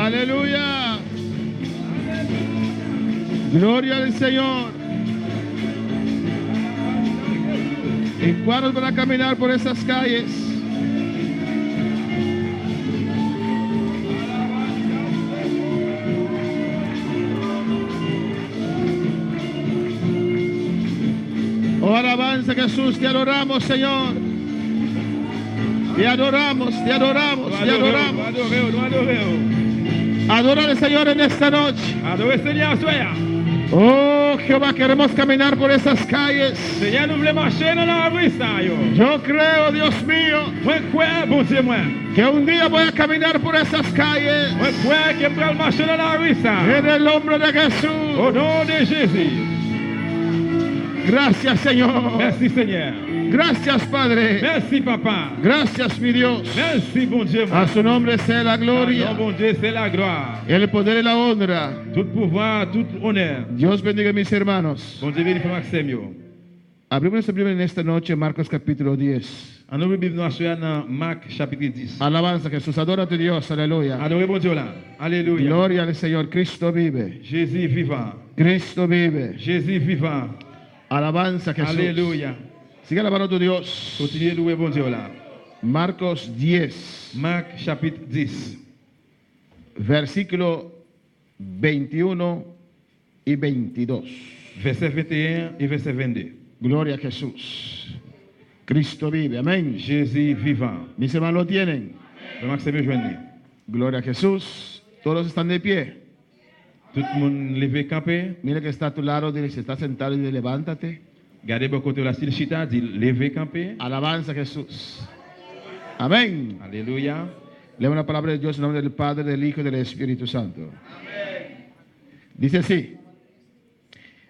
Aleluya. Gloria al Señor. ¿Y cuándo van a caminar por esas calles? Oh, alabanza Jesús, te adoramos, Señor. Te adoramos, te adoramos, te adoramos. Adora al Señor en esta noche. Adore le Seigneur ce soir. Oh, Jehová, queremos caminar por esas calles. Seigneur, nous voulons marcher dans la rue ça yo. Yo creo, Dios mío, Moi crois, bon Dieu moi. que un día voy a caminar por esas calles. Moi crois que me marcher dans la rue ça. En el nombre de Au Jesús. nom de Jésus. Gracias, Señor. Merci Seigneur. Gracias, Padre. Merci Papa. Gracias, mi Dios. Merci bon Dieu. A su nombre sea la Non, gloria, bon Dieu, c'est la gloire. el poder y la honra. Tout pouvoir, tout honneur. Dios bendiga a mis hermanos. Bon Dieu, béni pour Maxime yo. Abrimos nuestra Biblia en esta noche, Marcos capítulo 10. En nous Bible nous soir dans Marc chapitre 10. Alabanza Jesús, adora a tu Dios, aleluya. Adorez bon Dieu là. Alléluia. Gloria al Señor, Cristo vive. Jésus vivant. Cristo vive. Jésus vivant. Alabanza Jesús. Alléluia. Sigue alabando a tu Dios. Continuez de louer bon Dieu là. Marcos 10, Marc chapitre 10. versículo 21 y 22. Verset 21 et verset 22. Gloria a Jesús. Cristo vive. Amén. Jésus vivant. Mis hermanos lo tienen. Le Maxime joindre. Gloria a Jesús. Todos están de pie. Tout le monde levé campé. Mira que está a tu lado, dile si está sentado y dile levántate. Gardez bon côté la style chita, dit levé campé. Alabanza a Jesús. Amén. Alléluia. Lea una palabra de Dios en nombre del Padre, del Hijo y del Espíritu Santo. Dice así.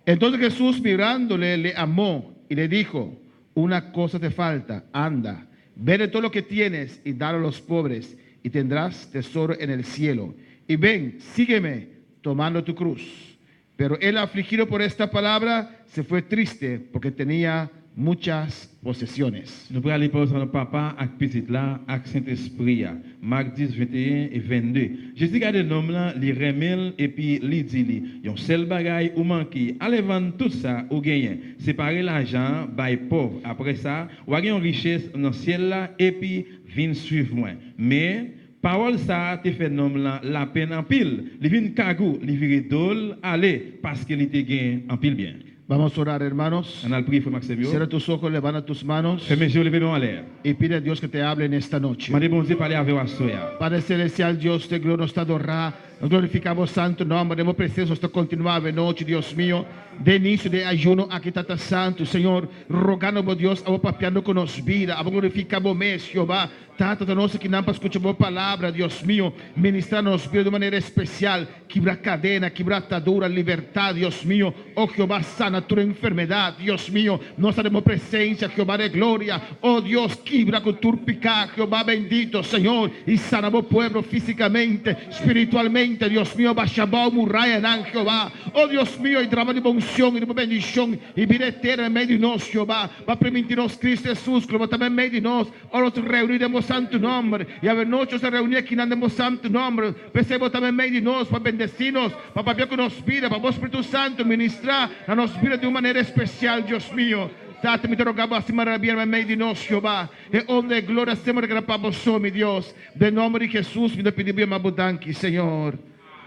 Entonces Jesús mirándole le amó y le dijo, una cosa te falta, anda, vende todo lo que tienes y dalo a los pobres y tendrás tesoro en el cielo. Y ven, sígueme tomando tu cruz. Pero él, afligido por esta palabra, se fue triste porque tenía muchas posesiones. Nous prenons les paroles de papa avec petit là, avec Saint-Esprit. Marc 10, 21 et 22. Jésus garde l'homme là, li remel et puis li dit li, yon seul bagay ou manki, allez vendre tout ça ou gagner. Séparer l'argent, bay pauvre. Après ça, ou gagner une richesse dans le ciel là et puis vin suivre moi. Mais parole ça te fait nom là la peine en pile. Li vin kagou, li vire dol, allez parce que li te gain en pile bien. Vamos a orar, hermanos. On a le prié pour Maxime. Cierra tus ojos, levanta tus manos Fais mes yeux lever en l'air. y pide a Dios que te hable en esta noche. Mandez bon Dieu parler avec vous soya. Padre Celestial, Dios de gloria, nos te adoramos, nos glorificamos santo nombre, demos presencia, esta continuada noche, Dios mío, de inicio de ayuno, aquí está santo, Señor, rogando por Dios, a vos papiando con nos vida, a vos glorificamos mes, Jehová, tanto de nós que não para escuchar a palavra, Deus mío, ministrar-nos de maneira especial, quebrar cadena, quebrar atadura, liberdade, Deus mío, oh Jehová, sana tu enfermidade, Deus mío, nós haremos presença, Jehová de glória, oh Deus, quebra com turpicar, Jehová bendito, Senhor, e sana o pueblo físicamente, espiritualmente, Deus mío, baixabau, murraia, Jehová, oh Deus mío, e drama de bonção e de bendição, e vida eterna em meio de nós, Jehová, para permitir-nos Cristo Jesus, como também em meio de nós, oh, nos reuniremos santo nombre, y a ver nosotros se reunir aquí en santo nombre, pensemos también en medio de nosotros, para bendecirnos, para papiar que nos vida, para vos Espíritu Santo ministrar a nos vida de una manera especial, Dios mío. Tate me te rogamos así maravilloso en medio de nosotros, Jehová, y honra y gloria siempre que para vos, mi Dios, de nombre de Jesús, me pedimos bien abundante, Señor.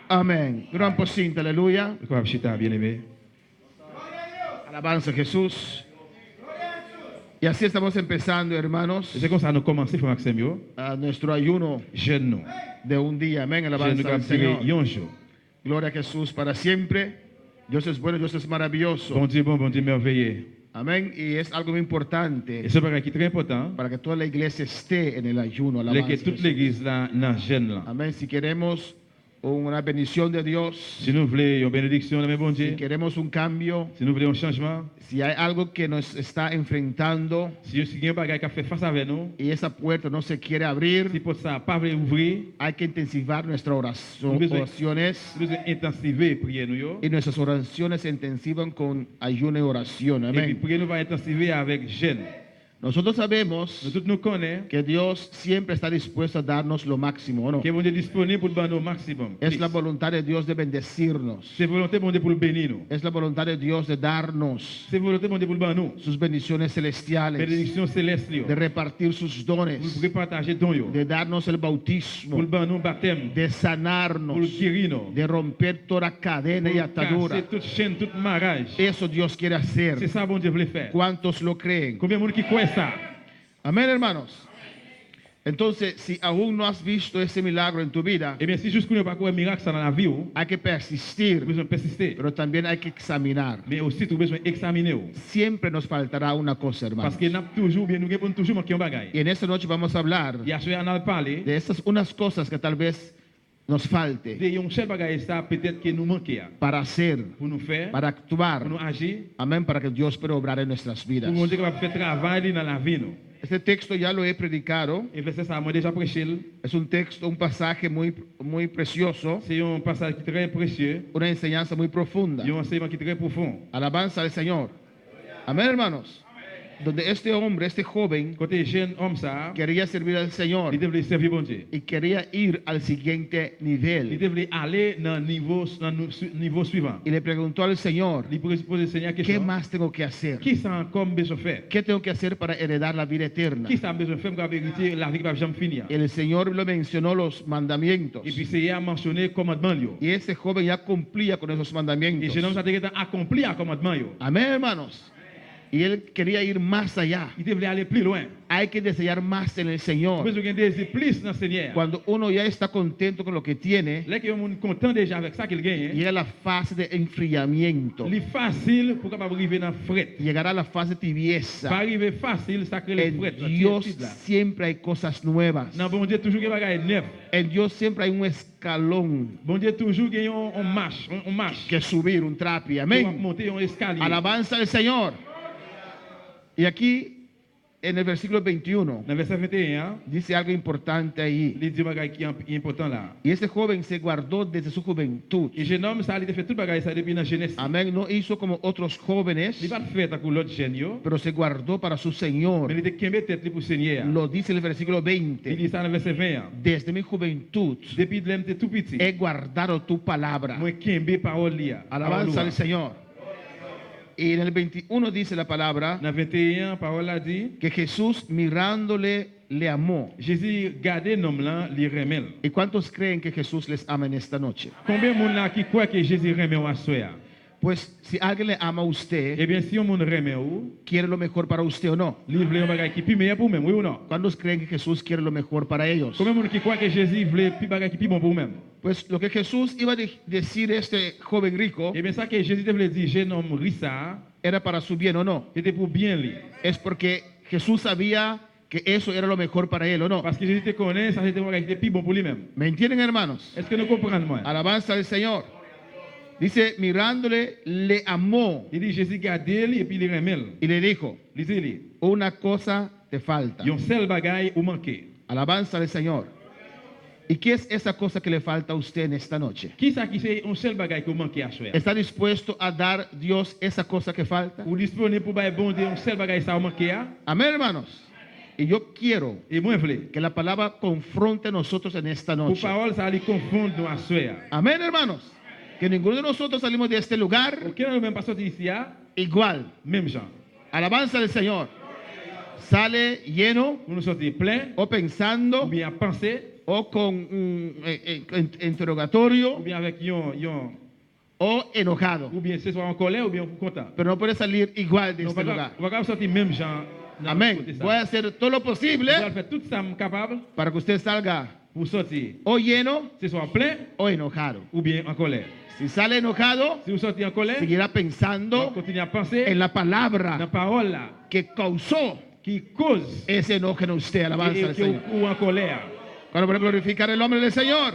Amén. Gran pocinta, aleluya. Bien aimé. Alabanza a Jesús. Y así estamos empezando, hermanos, C'est comme ça nous commençons, frère Maxime. a nuestro ayuno Jeune nous. de un día. Amén. Jeune nous Alabanza al capturé Señor. un jour. Gloria a Jesús para siempre. Dios es bueno, Dios es maravilloso. Bon Dieu merveilleux. Amén. Y es algo muy Et importante ce bagage qui est très important, para que toda la iglesia esté en el ayuno. c'est Alabanza que a toute Jesús. l'église là, dans jeune là. Amén. Si queremos una bendición de Dios, Si nous voulons une bénédiction, mais bon si Dieu, queremos un cambio, si nous voulons un changement, si hay algo que nos está enfrentando si il y a un bagage qui a fait face avec nous, y esa puerta no se quiere si abrir, pour ça pas voulu ouvrir, hay que intensivar nuestras oraciones. nous devons intensiver prier nous yo. Y nuestras oraciones se intensivan con ayuno y oración. Et puis Amén. prier nous va intensiver avec jeûne. Nosotros sabemos Nous tous nous connaissons que Dios siempre está dispuesto a darnos lo máximo, ¿o no? que bon Dieu est disponible pour le donner au maximum. Es la voluntad de Dios de bendecirnos. C'est volonté bon Dieu pour le bénir nous. Es la voluntad de Dios de darnos C'est volonté bon Dieu pour le bénir nous. sus bendiciones celestiales, Bénédiction céleste li yo. de repartir sus dones, Pour partager don yo. de darnos el Pour bautismo, le bénir nous baptême. de Pour sanarnos, le guérir nous. de romper toda cadena y Pour atadura. casser toute chaîne, toute mariage. Eso Dios quiere C'est hacer. ça bon Dieu voulait faire. ¿Cuántos lo creen? Combien de monde qui croit ça? Amén, hermanos. Entonces, si aún no has visto ese milagro en tu vida, Eh bien, si juste qu'on n'a pas un miracle ça dans la vie, tu hay que as persistir, besoin de persister. pero también hay que examinar. Mais aussi, tu as besoin d'examiner. Siempre nos faltará una cosa, Parce hermanos. que nous avons toujours, bien, nous avons toujours manqué un bagage. Y en esta noche vamos a hablar Il y a ce qu'on a parlé, de estas unas cosas que tal vez nos falte de un seul bagage, ça peut-être que nous manquons para hacer, pour nous faire, para actuar. pour nous agir, Amén, para que Dios pueda obrar en nuestras vidas. pour nous dire qu'on va faire travail dans la vie. Nous. Este texto ya lo he predicado. Et verset ça, moi déjà prêché. Es un texto, un pasaje muy precioso, C'est un passage qui est très précieux, una enseñanza muy profunda. un enseignement qui est très profond. Alabanza al Señor. Amén, hermanos. Donde este hombre, este joven, Côté jeune homme, ça, quería servir al Señor il devait servir bon Dieu. y quería ir al siguiente Il nivel. devait aller dans le niveau suivant. Y le preguntó al Señor, Il pourrait se poser au Seigneur ¿qué question. más tengo que hacer? Qui ça encore besoin de faire? ¿Qué tengo que hacer para heredar la vida eterna? Qui ça besoin de faire pour vérité la vie qui va jamais finir? El Señor le mencionó los mandamientos. Et puis c'est a mentionné commandement yo. Y ese joven ya cumplía con esos Et mandamientos. jeune homme ça devait accomplir un commandement yo. Amén, hermanos. Y él quería ir más allá. Il devait aller plus loin. Hay que desear más en el Il Señor. besoin de désir plus dans le Seigneur. Cuando uno ya está contento con lo que tiene, Là que on content déjà avec ça qu'il gagne. llega la fase de enfriamiento. Il est facile pour capable arriver dans fret. Llegará la fase Pas tibieza. arriver facile ça crée les En fret. Dios siempre hay cosas nuevas. Non bon Dieu toujours qu'il bagaille neuf. En Dios siempre hay un escalón Bon Dieu toujours gagne on marche, on marche. que subir, un trapi. On va Amén. monter un escalier. Alabanza al Señor. Y aquí, en el versículo 21, Dans le verset 21, dice algo importante ahí. il dit bagage qui est important là. Y ese joven se guardó desde su juventud. Et jeune homme ça il a fait tout bagage ça depuis la jeunesse. Amén. No hizo como otros jóvenes, Il va faire ta l'autre jeune yo, pero se guardó para su mais Señor. il était kembe tête pour Seigneur. Lo dice el versículo Il 20. dit ça dans le verset 20. Desde mi juventud Depuis que j'étais tout petit, he guardado tu palabra. moi kembe parole li. Alabanza al Señor. Y en el 21 dice la palabra Dans 21, parole a dit, que Jesús mirándole le amó. Jésus gardait nom là, li remel. ¿Y cuántos creen que Jesús les ama en esta noche? Combien de monde là qui croit que Jésus remet ou soya? Pues si alguien le ama a usted, Eh bien si on monde remet ou, quiere lo mejor para usted o no. li vle un bagage qui pi meilleur pour même, oui ou non? ¿Cuántos creen que Jesús quiere lo mejor para ellos? Combien de monde qui croit que Jésus vle pi bagage qui pi bon pour même? Pues lo que Jesús iba a decir a este joven rico Eh bien ça que Jésus devait dire jeune homme rissa, era para su bien o no. c'était pour bien lui. Es porque Jesús sabía que eso era lo mejor para él o no. Parce que Jésus te connaît, ça c'était un bagage qui était pi bon pour lui-même. ¿Me entienden, hermanos? Est-ce que nous comprenons moi? Alabanza al Señor. Dice, mirándole, le amó Il dit Jésus gardait lui et puis il remel. y le dijo, Il dit lui, una cosa te falta. yon seul bagage ou manqué. Alabanza al Señor. ¿Y qué es esa cosa que le falta a usted en esta noche? Qui ça qui c'est un seul bagage que manqué à soya? ¿Está dispuesto a dar Dios esa cosa que falta? Ou disponible pour bailler bon Dieu un seul bagage ça ou manqué à? Amén, hermanos. Y yo quiero Et moi vle. que la palabra confronte a nosotros en esta Pour noche. parole ça lui confondre nous à soya. Amén, hermanos. Que ninguno de nosotros salimos de este lugar Aucun de nous même pas sorti ici à igual. même gens. Alabanza del Señor. Sale lleno Pour nous sortir plein o ou pensando bien à penser o con interrogatorio ou bien avec yon o enojado. ou bien c'est soit en colère ou bien content. Pero no puede salir igual de Donc este lugar. on va pas sortir même gens. Amén. Voy a hacer todo lo Je posible vais faire tout ça capable para que usted salga pour sortir. o lleno C'est soit plein o enojado. ou bien en colère. Si sale enojado, Si vous sortez en colère, seguirá on pensando continue à penser en la dans la palabra parole là que causó qui cause ese enojo en usted. Alabanza et al qui Señor. ou en colère. Cuando para glorificar el nombre del Señor.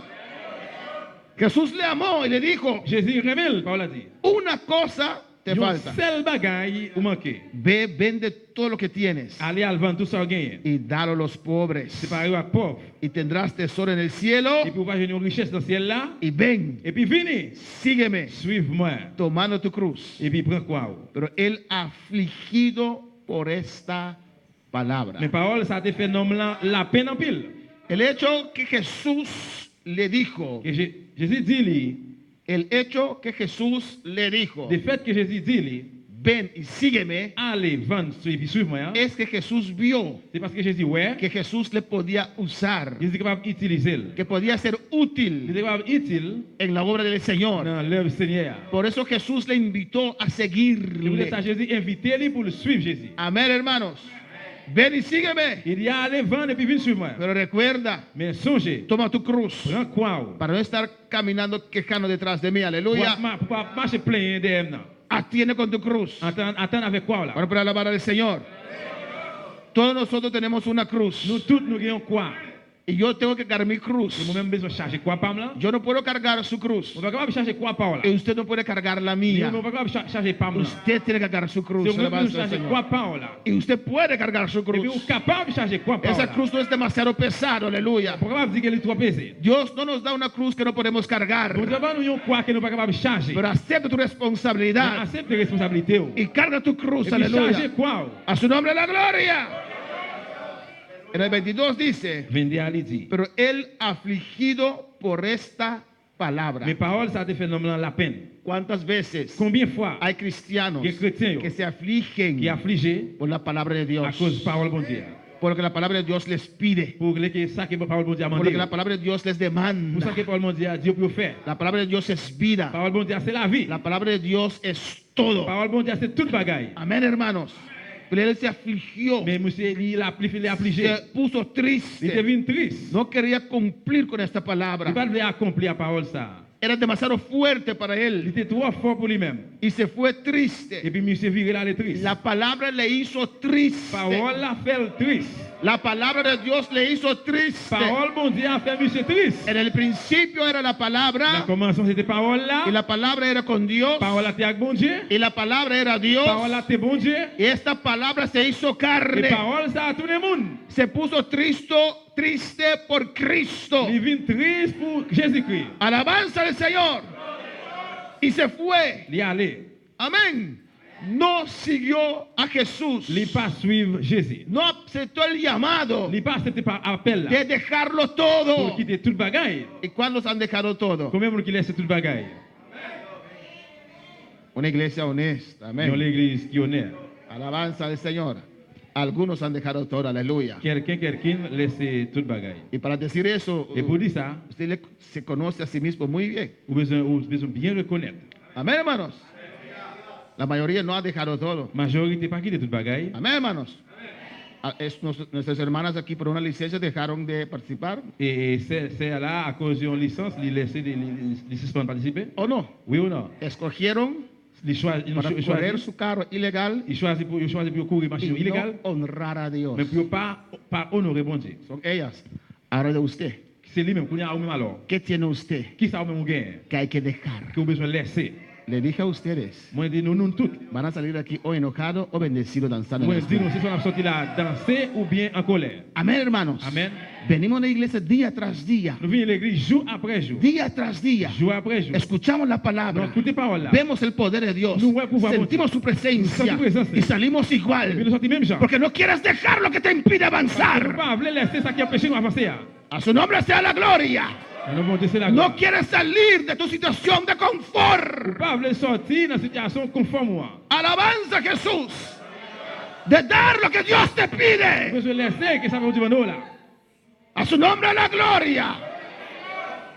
Jesús le amó y le dijo, Jésus révèle, parole a dit. una cosa te Yon falta. seul bagaille ou manqué. Ve, vende todo lo que tienes Allez à vendre tout ça gagné. y dalo a los pobres. C'est pareil à pauvre. Y tendrás tesoro en el cielo. Et puis vous avez une richesse dans le ciel là. Y ven, Et puis venez, sígueme, suive-moi. tomando tu cruz. Et puis prends quoi? Pero él afligido por esta palabra. Mes paroles, ça te fait nom là la peine en pile. El hecho que Jesús le dijo, Que Jésus dit lui, el hecho que Jesús le dijo, le fait que Jésus dit lui, ven y sígueme, allez, vendre, suivez-moi, hein. es que Jesús vio C'est parce que Jésus, ouais, que Jesús le podía usar, Jésus est capable d'utiliser. que podía ser Il útil est capable utile en la obra del Señor. dans l'œuvre du Seigneur. Por eso Jesús le invitó a Je voulais ça, seguirle. Jésus inviter lui pour le suivre Jésus. Amén, hermanos. Ven y sígueme. Il y a allez vendre et puis venir suivre moi. Pero recuerda, Mais songez, toma tu cruz prends quoi? para no estar caminando quejando detrás de mí. Aleluya. Pour pas marcher plein derrière nous. Atiende con tu cruz. Attends avec quoi là? Ahora para alabar al Señor. Todos nosotros tenemos una cruz. Nous tous nous gagnons quoi? Y yo tengo que cargar mi cruz. Et moi-même besoin de charger quoi par là? Yo no puedo cargar su cruz. On va capable charger quoi par là? Y usted no puede cargar la On mía. va capable charger par là. Usted tiene que cargar su cruz. Si on veut alabanza al charger Señor. quoi par là? Y usted puede cargar su Et puis on cruz. est capable de charger quoi par Esa là? cruz no es demasiado pesado. Aleluya. Pour capable dire qu'elle est trop pesée. Dios no nos da una cruz que no podemos cargar. Nous devons nous quoi que nous pas capable de charger. Pero acepta tu responsabilidad Accepte les responsabilités. y carga tu cruz. Et puis charger Aleluya. quoi? A su nombre la gloria. En el 22 dice, Vendez à l'idée. pero él afligido por esta palabra. Mes paroles, ça te fait nom la peine. ¿Cuántas veces Combien de fois hay cristianos que chrétiens que se afligen qui affligé por la palabra de à Dios? cause de parole bon Dieu? Porque la palabra de Dios les pide. Pour que ça que parole bon Dieu a Porque demandé. la palabra de Dios les Pour ça demanda. que parole bon Dieu a dit pour faire. La palabra de Dios es vida. Parole bon Dieu c'est la vie. La palabra de Dios es todo. Parole bon Dieu c'est toute bagaille. Amén, hermanos. Pero él se afligió. Mais monsieur il a affligé. Se puso Il était triste. venu triste. No quería cumplir con esta Il palabra. pas voulu accomplir la parole ça. Era demasiado fuerte para Il él. était trop fort pour lui-même. Y se fue Et triste. puis monsieur viré là les triste. La palabra le hizo triste. Parole la fait triste. La palabra de Dios le hizo triste. Parole bon Dieu a fait monsieur triste. En el principio era la La palabra. commencement c'était parole là. Y la palabra era con Dios. Parole la avec bon Dieu. Y la palabra era Dios. Parole la bon Dieu. Y esta palabra se hizo Et carne. parole ça à tout le monde. Se puso triste por Cristo. Il vient triste pour Jésus-Christ. Alabanza al Señor. Y se fue. Il est allé. Amén. No siguió a Jesús. Il pas suivre Jésus. No aceptó el llamado Il pas accepté par appel là. de dejarlo Pour todo. quitter toute bagaille. ¿Y cuántos han dejado todo? Combien de qui laisse toute bagaille? Una iglesia honesta. Dans Amén. l'église qui honnête. Alabanza al Señor. Algunos han dejado todo. Aleluya. Quelqu'un laisse toute bagaille. Y para decir eso, Et pour dire ça, se conoce a sí mismo muy bien. vous besoin bien reconnaître. Amén, hermanos. La mayoría no ha dejado todo. Majorité pas quitter toute bagaille. Amén, hermanos. Nuestras hermanas aquí por una licencia dejaron de participar. Et c'est là, à cause d'une licence, ils laissent les suspendre participer. ¿O no? Oui ou non? Escogieron Ils para correr choisissent su carro ilegal pour courir y machine no illégale, honrar a Dios. mais pour pas honorer bon Dieu. Son ellas. Ahora de usted. C'est lui-même, qu'on y a ou même alors. ¿Qué tiene usted Qui ça ou même gain? que hay que dejar? Que vous besoin de laisser. Le dije a ustedes, Moi, je dis nous toutes. van a salir de aquí o enojados o bendecidos danzando. en Moi, el je dis nous, espíritu. si on a sorti là, danser ou bien en colère. Amén, hermanos. Amen. Venimos a la iglesia día tras día. Nous venons à l'église jour après jour. Día tras día. Jour après jour. Escuchamos la Nous palabra. écoutez parole là. Vemos el poder de Dios. Nous voyons pouvoir Sentimos su presencia. Sentimos su presencia. Y salimos Et puis nous igual. sortis même gens. Porque no quieres dejar lo que te impide Nous avanzar. pas voulu laisser ça qui empêche nous d'avancer. A su nombre sea la gloria. Nous avons laissé la No gloire. quieres salir de tu situación de confort. Nous pas voulu sortir dans une situation conforme moi. Alabanza a Jesús. De dar lo que Dios te Nous pide. besoin laisser que ça va devant nous là. A su nombre la gloria.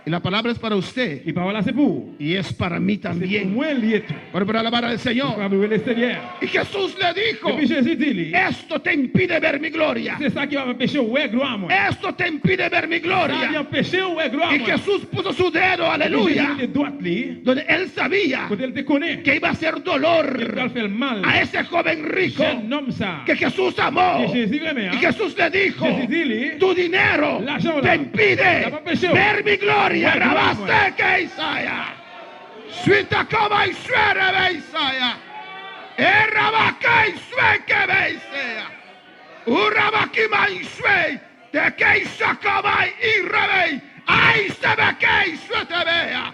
Y la palabra es para usted. Et parole là c'est pour. Y es para mí C'est pour también. moi lié tout. Pero para alabar al Pour Señor. adorer le Seigneur. Y Jesús le Et dijo, puis Jésus dit lui, esto te impide ver mi gloria. c'est ça qui va m'empêcher ouais gloire moi. Esto te impide ver mi Ça va gloria. empêcher ouais gloire Y moi. Jesús puso su dedo, Et aleluya, Jésus de droite lui, donde él sabía quand elle te connaît, que iba a hacer il dolor va faire mal. a ese joven rico Jeune homme ça. que Jesús amó. Que Jésus aimait, Y hein. Jesús le dijo, Jésus dit lui, tu dinero l'argent te là, impide ça va empêcher. ver mi gloria. Ouais, Rabaste que Isaiah. Suita como y suere ve Isaiah. Errabaque y sue que ve Isaiah. Urrabakima y sue de que Isacaba y rebe. Ay se ve que sue te vea.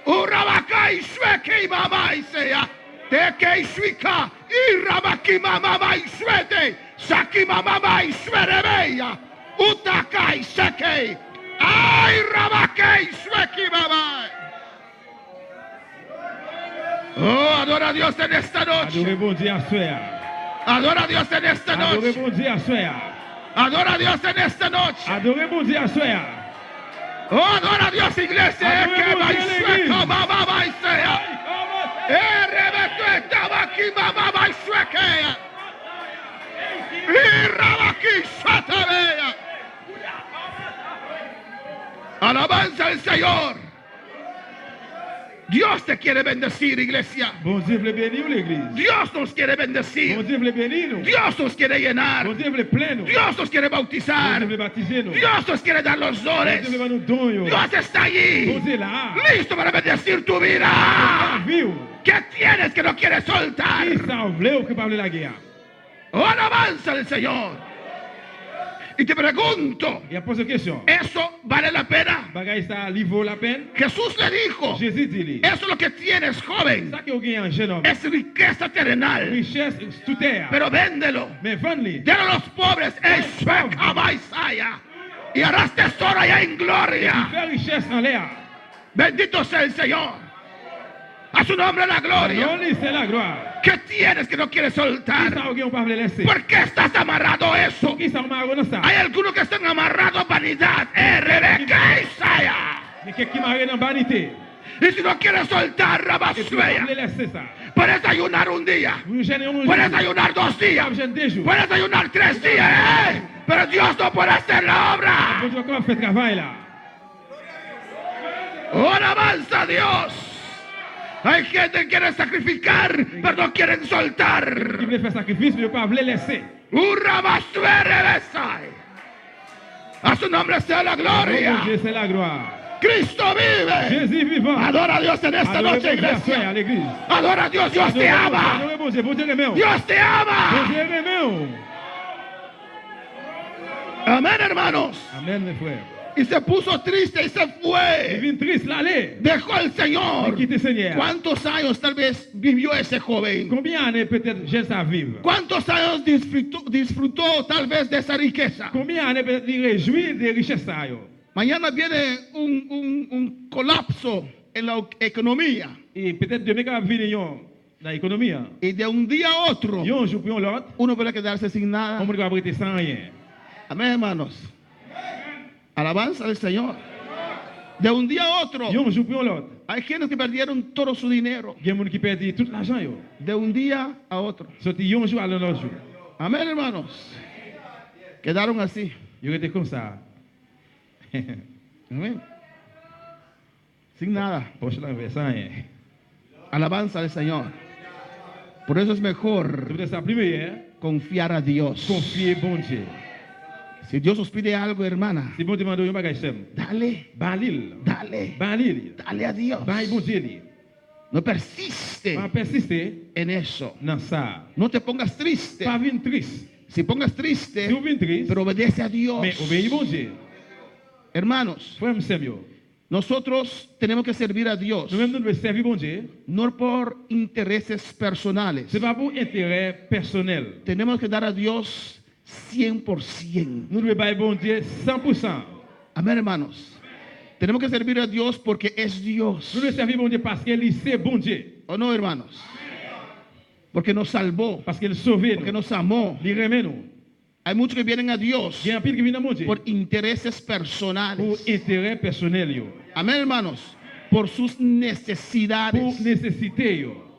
Urrabaca y sue que mamá Isaiah. De que suica y rabakima mamá y suete. Sakimamamai Sverebeya. Utakai Seke. Ay Rabakei Swekimamai. Oh, adora a Dios en esta noche. Adorez bon Dieu à soir. Adora a Dios en esta Adorez noche. bon Dieu à soir. Adora a Dios en esta noche. Adorez bon Dieu à soir. Oh, adora a Dios, iglesia. Adoremos Que a vai Dios, sueca, iglesia. mamá vai sea. Rebeto estaba aquí, mamá vai sueca. Y rabaki satabea. Alabanza al Señor. Dios te quiere bendecir, iglesia. Bon Dieu veut bénir l'église. Dios nos quiere Bon bendecir. Dieu veut bénir nous. Dios nos quiere llenar. Bon Dieu veut plein nous. Dios nos quiere Bon bautizar. Dieu veut baptiser nous. Dios nos quiere dar los Bon dones. Dieu veut nous donner. yo. Dios está Bon allí. Dieu là. Listo para bendecir tu La vida. vie. ¿Qué tienes que no quieres soltar? Qui ça voulait ou que pas la guerre? Oh, alabanza al Señor. Y te pregunto, Il y a posé une question. ¿eso vale la pena? Bagaille ça lui vaut la peine? Jesús le dijo, Jésus dit. eso es lo que tienes, joven. Ça qui a gagné un jeune homme. Es riqueza terrenal. Richesse sous terre. Pero véndelo. Mais vendre-les. Dale a los pobres. Isaiah. Y harás tesoro allá en gloria. Faire richesse en l'air. Bendito sea el Señor. A su nombre la gloria. Non, c'est la gloire. ¿Qué tienes que no quieres Qui soltar? ça on pas laisser? ¿Por qué estás amarrado a eso? Qui ça on m'a dans ça? Hay algunos que están amarrados a vanidad. Rebeca Isaiah. Mais qui m'a dans vanité? Y si no quieres soltar, Et puis on Rabasuea, va laisser ça. puedes ayunar un día. Vous gênez un Puedes jour. ayunar 2 días. Vous gênez 2 jours. Puedes ayunar 3 días. Pero Dios no puede hacer la obra. Bon Dieu comment fait travail là? Oh, alabanza a Dios. Hay gente que quiere sacrificar, pero no quieren soltar. Qui voulait faire sacrifice, mais pas voulait laisser. A su nombre sea la Bon gloria. Dieu, c'est la gloire. Cristo vive. Jésus vivant. Adora a Dios en esta Adorez noche, bon Dieu à soir à iglesia. l'église. Adora a Dios, Dios te ama. Adorez bon Dieu, bon Dieu aimé. Dios te Bon ama. Dieu aimé. Amén, hermanos. Amen mes frères. Y se puso triste y se Il fue. vient triste l'aller. Dejó al Il Señor. quitte le Seigneur. ¿Cuántos años tal vez vivió ese joven? Combien d'années peut-être j'ai ça vivre? ¿Cuántos años disfrutó tal vez de esa riqueza? Combien d'années peut-être il réjouit des richesses ça yo? Mañana viene un colapso en la economía. Et peut-être demain quand va venir dans l'économie. Y de un día a otro, Un jour pour l'autre, uno puede quedarse sin nada. on va arrêter sans rien. Amén, hermanos. Alabanza al Señor. De un día a otro, Un jour pour l'autre. hay quienes que perdieron todo su dinero. Il y a des gens qui perdent tout l'argent yo. De un día a otro. Sorti un jour à l'autre jour. Amén, hermanos. Quedaron así. Yo étais comme ça. Amén. Sin nada. Poche l'envers sans rien. Alabanza al Señor. Por eso es C'est mejor peut-être ça plus meilleur. confiar a Dios. Confier bon Dieu. Si Dios os pide algo, hermana, Si bon demande un bagage sem. dale, Balil. dale, Balil. dale a Dios. Bail bon Dieu li. No persiste Pas persister en eso. dans ça. No te pongas triste. Pas vin triste. Si pongas triste, Si vous vin triste, pero obedece a Dios. mais obéis bon Dieu. Hermanos, Frère Samuel. nosotros tenemos que servir a Dios, Nous-mêmes, nous devons servir bon Dieu. no por intereses personales. Ce n'est pas pour intérêt personnel. Tenemos que dar a Dios 100%. Nous devons bailler bon Dieu 100%. Amén, hermanos. Tenemos que servir a Dios porque es Dios. Nous devons servir bon Dieu parce qu'il c'est bon Dieu. ¿O no, hermanos? Porque nos salvó, Parce qu'il sauve porque nous. nos amó. Il remet nous. Hay muchos que vienen a Dios Il y a un pile qui vient dans mon Dieu. por intereses Pour personales. intérêt personnel. Yo. Amén, hermanos. Por sus Pour necesidades. nécessité. Yo.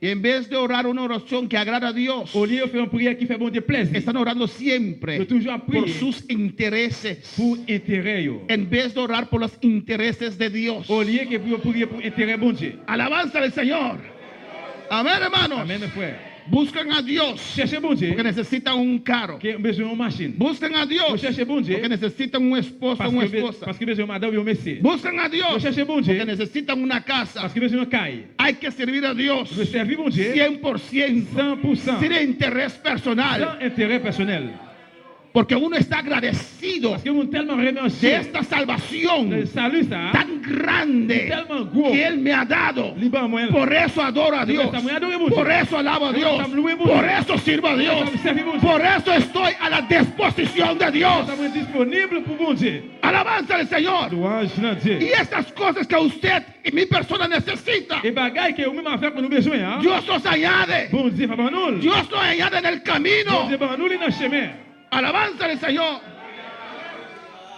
Y en vez de orar una oración que agrada a Dios, Au lieu de faire une prière qui fait bon Dieu plaisir. están orando siempre Yo toujours por prier sus intereses. pour intérêt. Yo. En vez de orar por los intereses de Dios. Au lieu que pour prier pour intérêt bon Dieu. Alabanza al Señor. Amén, hermanos. Amen, mes frères. Buscan a Dios Cherchez bon Dieu. porque necesitan un carro. Qui a besoin d'une machine. Buscan a Dios Vous cherchez bon Dieu. porque necesitan un esposo o una esposa. Parce que besoin de madame ou monsieur. Buscan a Dios Vous cherchez bon Dieu. porque necesitan una casa. Parce que besoin de caille. Hay que servir a Dios Vous servir bon Dieu 100%, 100%. sin interés personal. Sans intérêt personnel. Porque uno está agradecido Parce que mon tellement de remercié. esta salvación Le salut ça. tan grande Tellement gros. que Él me ha dado. Liban moi. Por eso adoro a Dios. Por eso alabo a Dios. Por eso sirvo a Dios. Por eso estoy a la disposición de Dios. Estamos disponible pour mon Dieu. Alabanza al Señor. Louange dans Dieu. Y estas cosas que usted y mi persona necesita, Et bagaille que ou même affaire que nous besoin hein. Dios los añade. Bon Dieu fa ban nous. Dios los añade en el Bon camino. Dieu ban nous li dans chemin. Alabanza al Señor.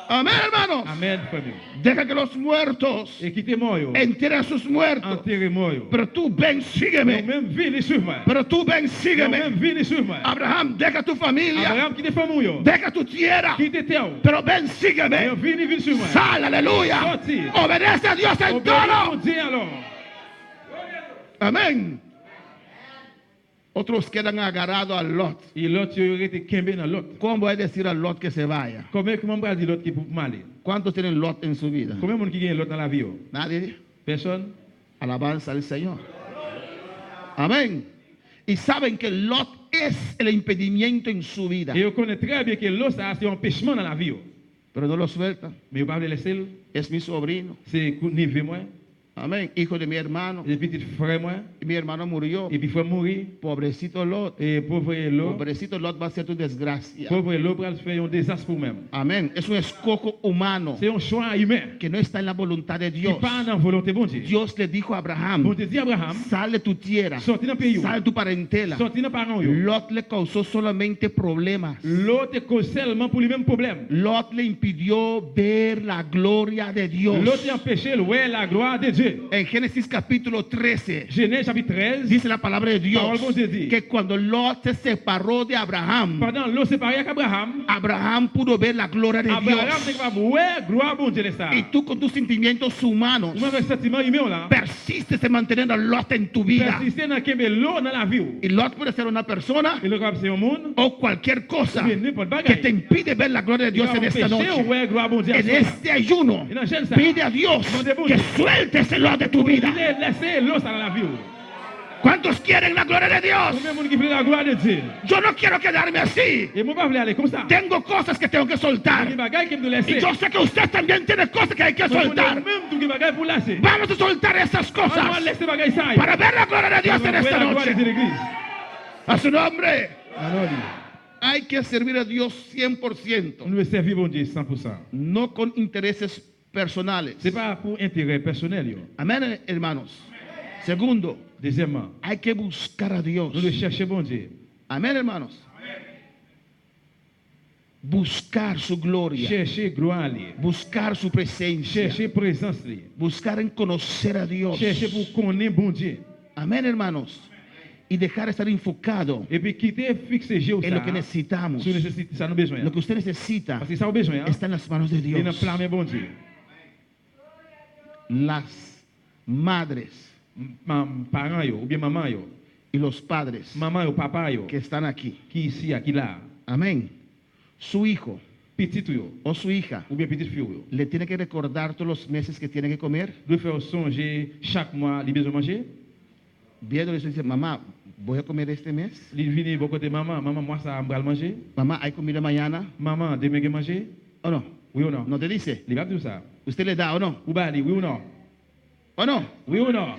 Amén, hermanos. Amen frère. Deja que los muertos Et quittez moi yo. entierren a sus muertos. Enterrez moi yo. Pero tú ven, Mais sígueme. même vie sur moi. Pero tú ven, Même sígueme. vie sur moi. Abraham, deja tu familia. Abraham quitte famille yo. Deja tu tierra. Quitte terre. Pero ven, Mais sígueme. vie sur moi. Sal, aleluya. Sorti. Obedece a Dios en Obéis todo. mon Dieu alors. Amén. Otros quedan agarrados a Lot. Et l'autre yo été kembe dans l'autre. ¿Cómo voy a decir a Lot que se vaya? Comment va dire l'autre qui pour m'aller? ¿Cuántos tienen Lot en su vida? Combien de monde qui gagne l'autre dans la vie yo? Nadie. Personne. Alabanza al Señor. Amén. Y saben que Lot es el impedimento en su vida. Et on connaît très bien que l'autre ça c'est un empêchement dans la vie yo. Pero no lo suelta. Mais on pas le laisser. Es mi sobrino. C'est niveau moi. Amén. Hijo de mi hermano. Et petit frère moi. Y mi hermano murió. Et puis frère mourir. Pobrecito Lot. Et pauvre l'autre. Pobrecito Lot va a ser tu desgracia. Pauvre l'autre va faire un désastre pour même. Amén. Es un escojo humano C'est un choix humain. que no está en la voluntad de Qui Dios. pas dans volonté bon Dieu. Dios le dijo a Bon Abraham, Dieu dit Abraham, sal de tu tierra, sorti dans pays yo. sal de tu parentela. Sorti dans parents yo. Lot le causó solamente problemas. L'autre cause seulement pour lui même problème. Lot le impidió ver la gloria de Dios. L'autre empêché ouais la gloire de Dieu. En Génesis capítulo 13 Genèse chapitre 13. dice la palabra de Dios Parole de Dios. que cuando Lot se separó de Abraham, Pendant l'eau séparé avec Abraham, Abraham pudo ver la gloria de Abraham Dios. te capable ouais gloire bon Dieu ça. Y tú con tus sentimientos humanos Ou même sentiment humain là. persistes en mantener a Lot en tu vida. Persister dans kembe l'eau dans la vie. Y Lot puede ser una persona Et le capable c'est un monde. o cualquier cosa Bien n'importe que te bagaille. impide ver la gloria de Dios en esta noche. ouais gloire bon Dieu. En este ayuno, pide a Dios que sueltes el Lot de tu vida. Laissez l'eau ça dans la vie. ¿Cuántos quieren la gloria de Dios? Combien de monde qui veut la gloire de Dieu? Yo no quiero quedarme así. Et moi pas vouloir aller comme ça. Tengo cosas que tengo que Des soltar. bagailles qui me Y laisser. yo sé que usted también tiene cosas que hay que soltar. Même tout des bagailles pour lasser. Vamos a soltar esas On va cosas laisser bagaille ça. para ver la gloria de Dios en Pour esta la gloire de noche. l'église. A su nombre. Alors, Hay que servir a Dios 100%, nous servir bon Dieu 100%. no con intereses personales. C'est pas pour intérêt personnel yo. Amén, hermanos. Segundo, Deuxièmement, hay que buscar a Dios. nous le chercher bon Dieu. Amén, hermanos. Buscar su gloria, Chercher gloire lui. buscar su presencia, Chercher présence lui. buscar en conocer a Dios. Chercher pour connaître bon Dieu. Amén, hermanos. Y dejar de estar enfocado Et puis quitter fixer Dieu en lo que ça. necesitamos. Sur nécessité ça nous besoin. Lo que usted necesita Parce que ça a besoin hein. está en las manos de Et dans Dios. plein mais bon Dieu. Las madres Parents yo ou bien maman yo. y los padres Maman yo papa yo. que están aquí. Qui ici qui là. Amén. Su hijo Petit yo o su hija ou bien petite fille yo. le tiene que recordar todos los meses que tiene que comer. Doit faire songer chaque mois il besoin manger. Viendo eso dice, mamá, voy a comer este mes. Il vient bon côté maman, maman moi ça me manger. Mamá, hay comida mañana. Maman demain que manger. ¿O no? Oui ou non? ¿No te dice? Il va dire ça. ¿Usted le da o no? Ou ba li, oui ou non? ¿O no? Oui ou non?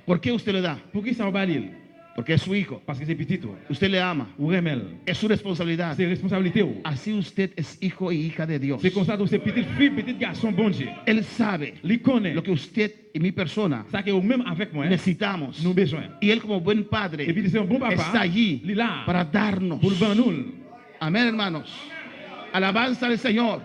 ¿Por qué usted le da? Pour qui ça va li? Porque es su hijo. Parce que c'est petit tout. Usted le ama. Ou remel. Es su responsabilidad. C'est responsabilité ou. Así usted es hijo y hija de Dios. C'est comme ça que c'est petite fille, petit garçon bon Dieu. Él sabe Li connaît lo que usted y mi persona ça que ou même avec moi necesitamos. nous besoin. Y él como buen Et padre puis c'est un bon papa. está allí Li là para darnos. pour le ban nous, Amén, hermanos. Alabanza al Señor.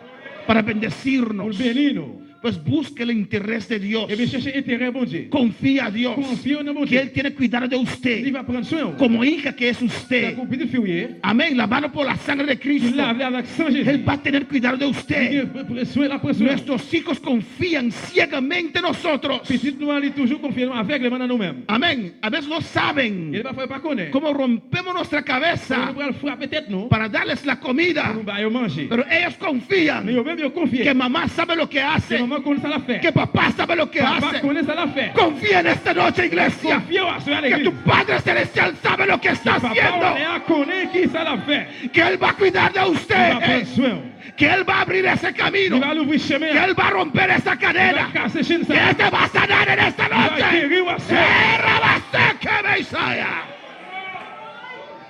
Para pour bendecirnos. le bénir nous. Pues busque el interés de Dios. Et bien chercher intérêt bon Dieu. Confía a Dios Confie en bon que Dieu. Él tiene cuidado de Il usted va prendre soin. como hija que es C'est usted. pour petite fille. Amén. Lavado por la sangre de Il Cristo. lave avec sang Jésus. Él va a tener cuidado de Il usted. prend soin la prend soin. Nuestros hijos confían ciegamente en nosotros. Petit nous ali toujours confiant avec les mains nous-mêmes. Amén. A veces no saben Il va faire pas connaître. cómo rompemos nuestra cabeza Nous va frapper tête nous. para darles la comida. Nous va manger. Pero ellos Mais confían yo même yo confier. que mamá sabe lo que hace. Que Maman connaît ça la fait. Que papá sabe lo que Papa hace. connaît ça la fait. Confía en esta noche, iglesia. Confie à Que l'église. tu Padre Celestial sabe lo que está Papa haciendo. connaît qui ça la fait. Que Él va a cuidar de Il va prendre usted. soin. Que Él va a abrir ese camino. Il va l'ouvrir chemin. Que Él va a romper esa Il va cadena. casser chaîne Que ça. Él te va a sanar en esta Il va noche. guérir wa soin.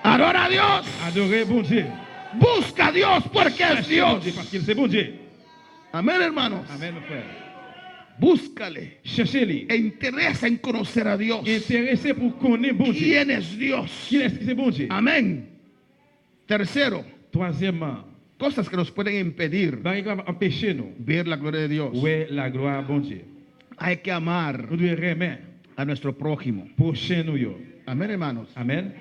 Adora a Dios. Adorer bon Dieu. Busca a Dios porque es Cherchez bon Dios. Dieu parce qu'il c'est bon Dieu. Amén, hermanos. Amen, mon frère. Búscale. Cherchez-les. E interesa en conocer a Dios. Intéressé pour connaître bon Dieu. ¿Quién es Dios? Qui est-ce que c'est bon Dieu? Amén. Tercero, Troisièmement, cosas que nos pueden impedir bagay qui va empêcher nous. ver la gloria de Dios. Ouais, la gloire bon Dieu. Hay que amar Nous devons remettre a nuestro prójimo. prochain nous yo. Amén, hermanos. Amen.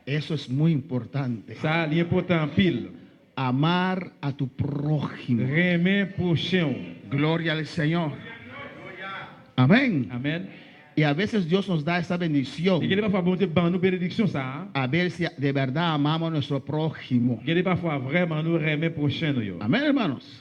Eso es muy importante. Ça, l'important pile. Amar a tu prójimo. Remettre prochain. Gloria al Señor. Amén. Amen. Y a veces Dios nos da esa bendición. Et qu'il parfois bon Dieu ban nous bénédiction ça. A ver si de verdad amamos a nuestro prójimo. Il parfois vraiment nous remettre prochain nous yo. Amén, hermanos.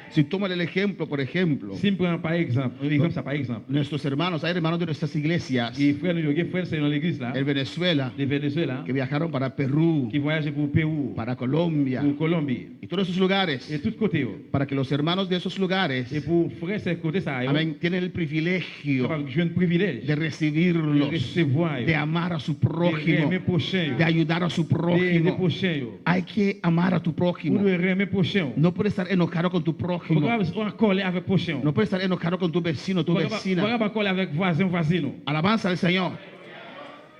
Si toma el ejemplo, por ejemplo, Si me prend par exemple, ça par exemple. nuestros hermanos, hay hermanos de nuestras iglesias Et frère nous yo, frère c'est dans l'église là, en Venezuela de Venezuela, que viajaron para Perú, qui voyagent pour Pérou, para Colombia pour Colombie, y todos esos lugares, et tout côté yo. para que los hermanos de esos lugares, Et pour frère c'est côté ça yo. amén, tienen el privilegio J'ai un privilège de de recibirlos, recevoir de yo. amar a su De prójimo, remettre prochain yo. de ayudar a su De prójimo. prochain yo. Hay que amar a tu Pour prójimo. nous remettre prochain yo. No puedes estar enojado con tu prójimo. Pourquoi coller avec prochain? No puedes estar enojado con tu vecino, tu vecina. Pourquoi coller avec voisin voisine? Alabanza al Señor.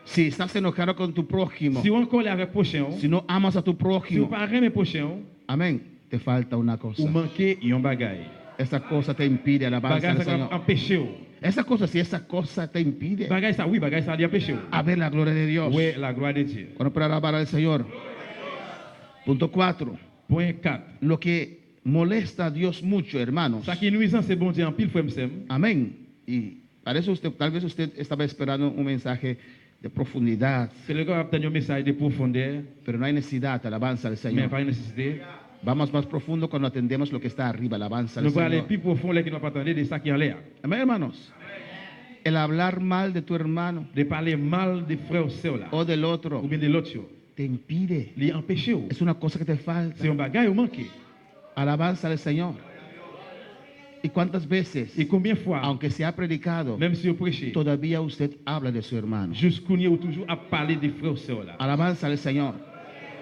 Si estás enojado con tu prójimo, Si on colle avec prochain, si no amas a tu si on prójimo, pas remettre prochain, amén, te falta una cosa. ou manquer un bagay. Esa cosa te impide alabanza Bagay al ça Señor. va empêcher. Esa cosa, si esa cosa te impide Bagay ça oui, bagay ça va empêcher. a ver la gloria de Dios. Oui, la gloire de Dieu. Bueno, para alabar al Señor. Punto 4. Point 4. Lo que molesta a Dios mucho, hermanos. Ça qui est nuisant c'est bon Dieu en pile frère m'sem. Amén. Y para eso usted, tal vez usted estaba esperando un mensaje de profundidad, C'est le gars obtenir un message de profondeur, pero no hay necesidad, alabanza al mais Señor. pas une nécessité. Vamos más profundo cuando atendemos lo que está arriba, alabanza al Nous allons aller Señor. plus profond là qui nous pas attendre de ça qui est en l'air. Amén, hermanos. El hablar mal de tu hermano De parler mal des frères ou sœurs là, o del otro ou bien de l'autre, yo. te impide. Les empêcher. Es una cosa que te falta. C'est un bagay ou manqué. Alabanza al Señor. ¿Y cuántas veces, Et combien de fois, aunque se ha predicado, même si vous prêchez, todavía usted habla de su hermano? jusqu'où ou toujours à parler des frères ou sœurs là. Alabanza al Señor.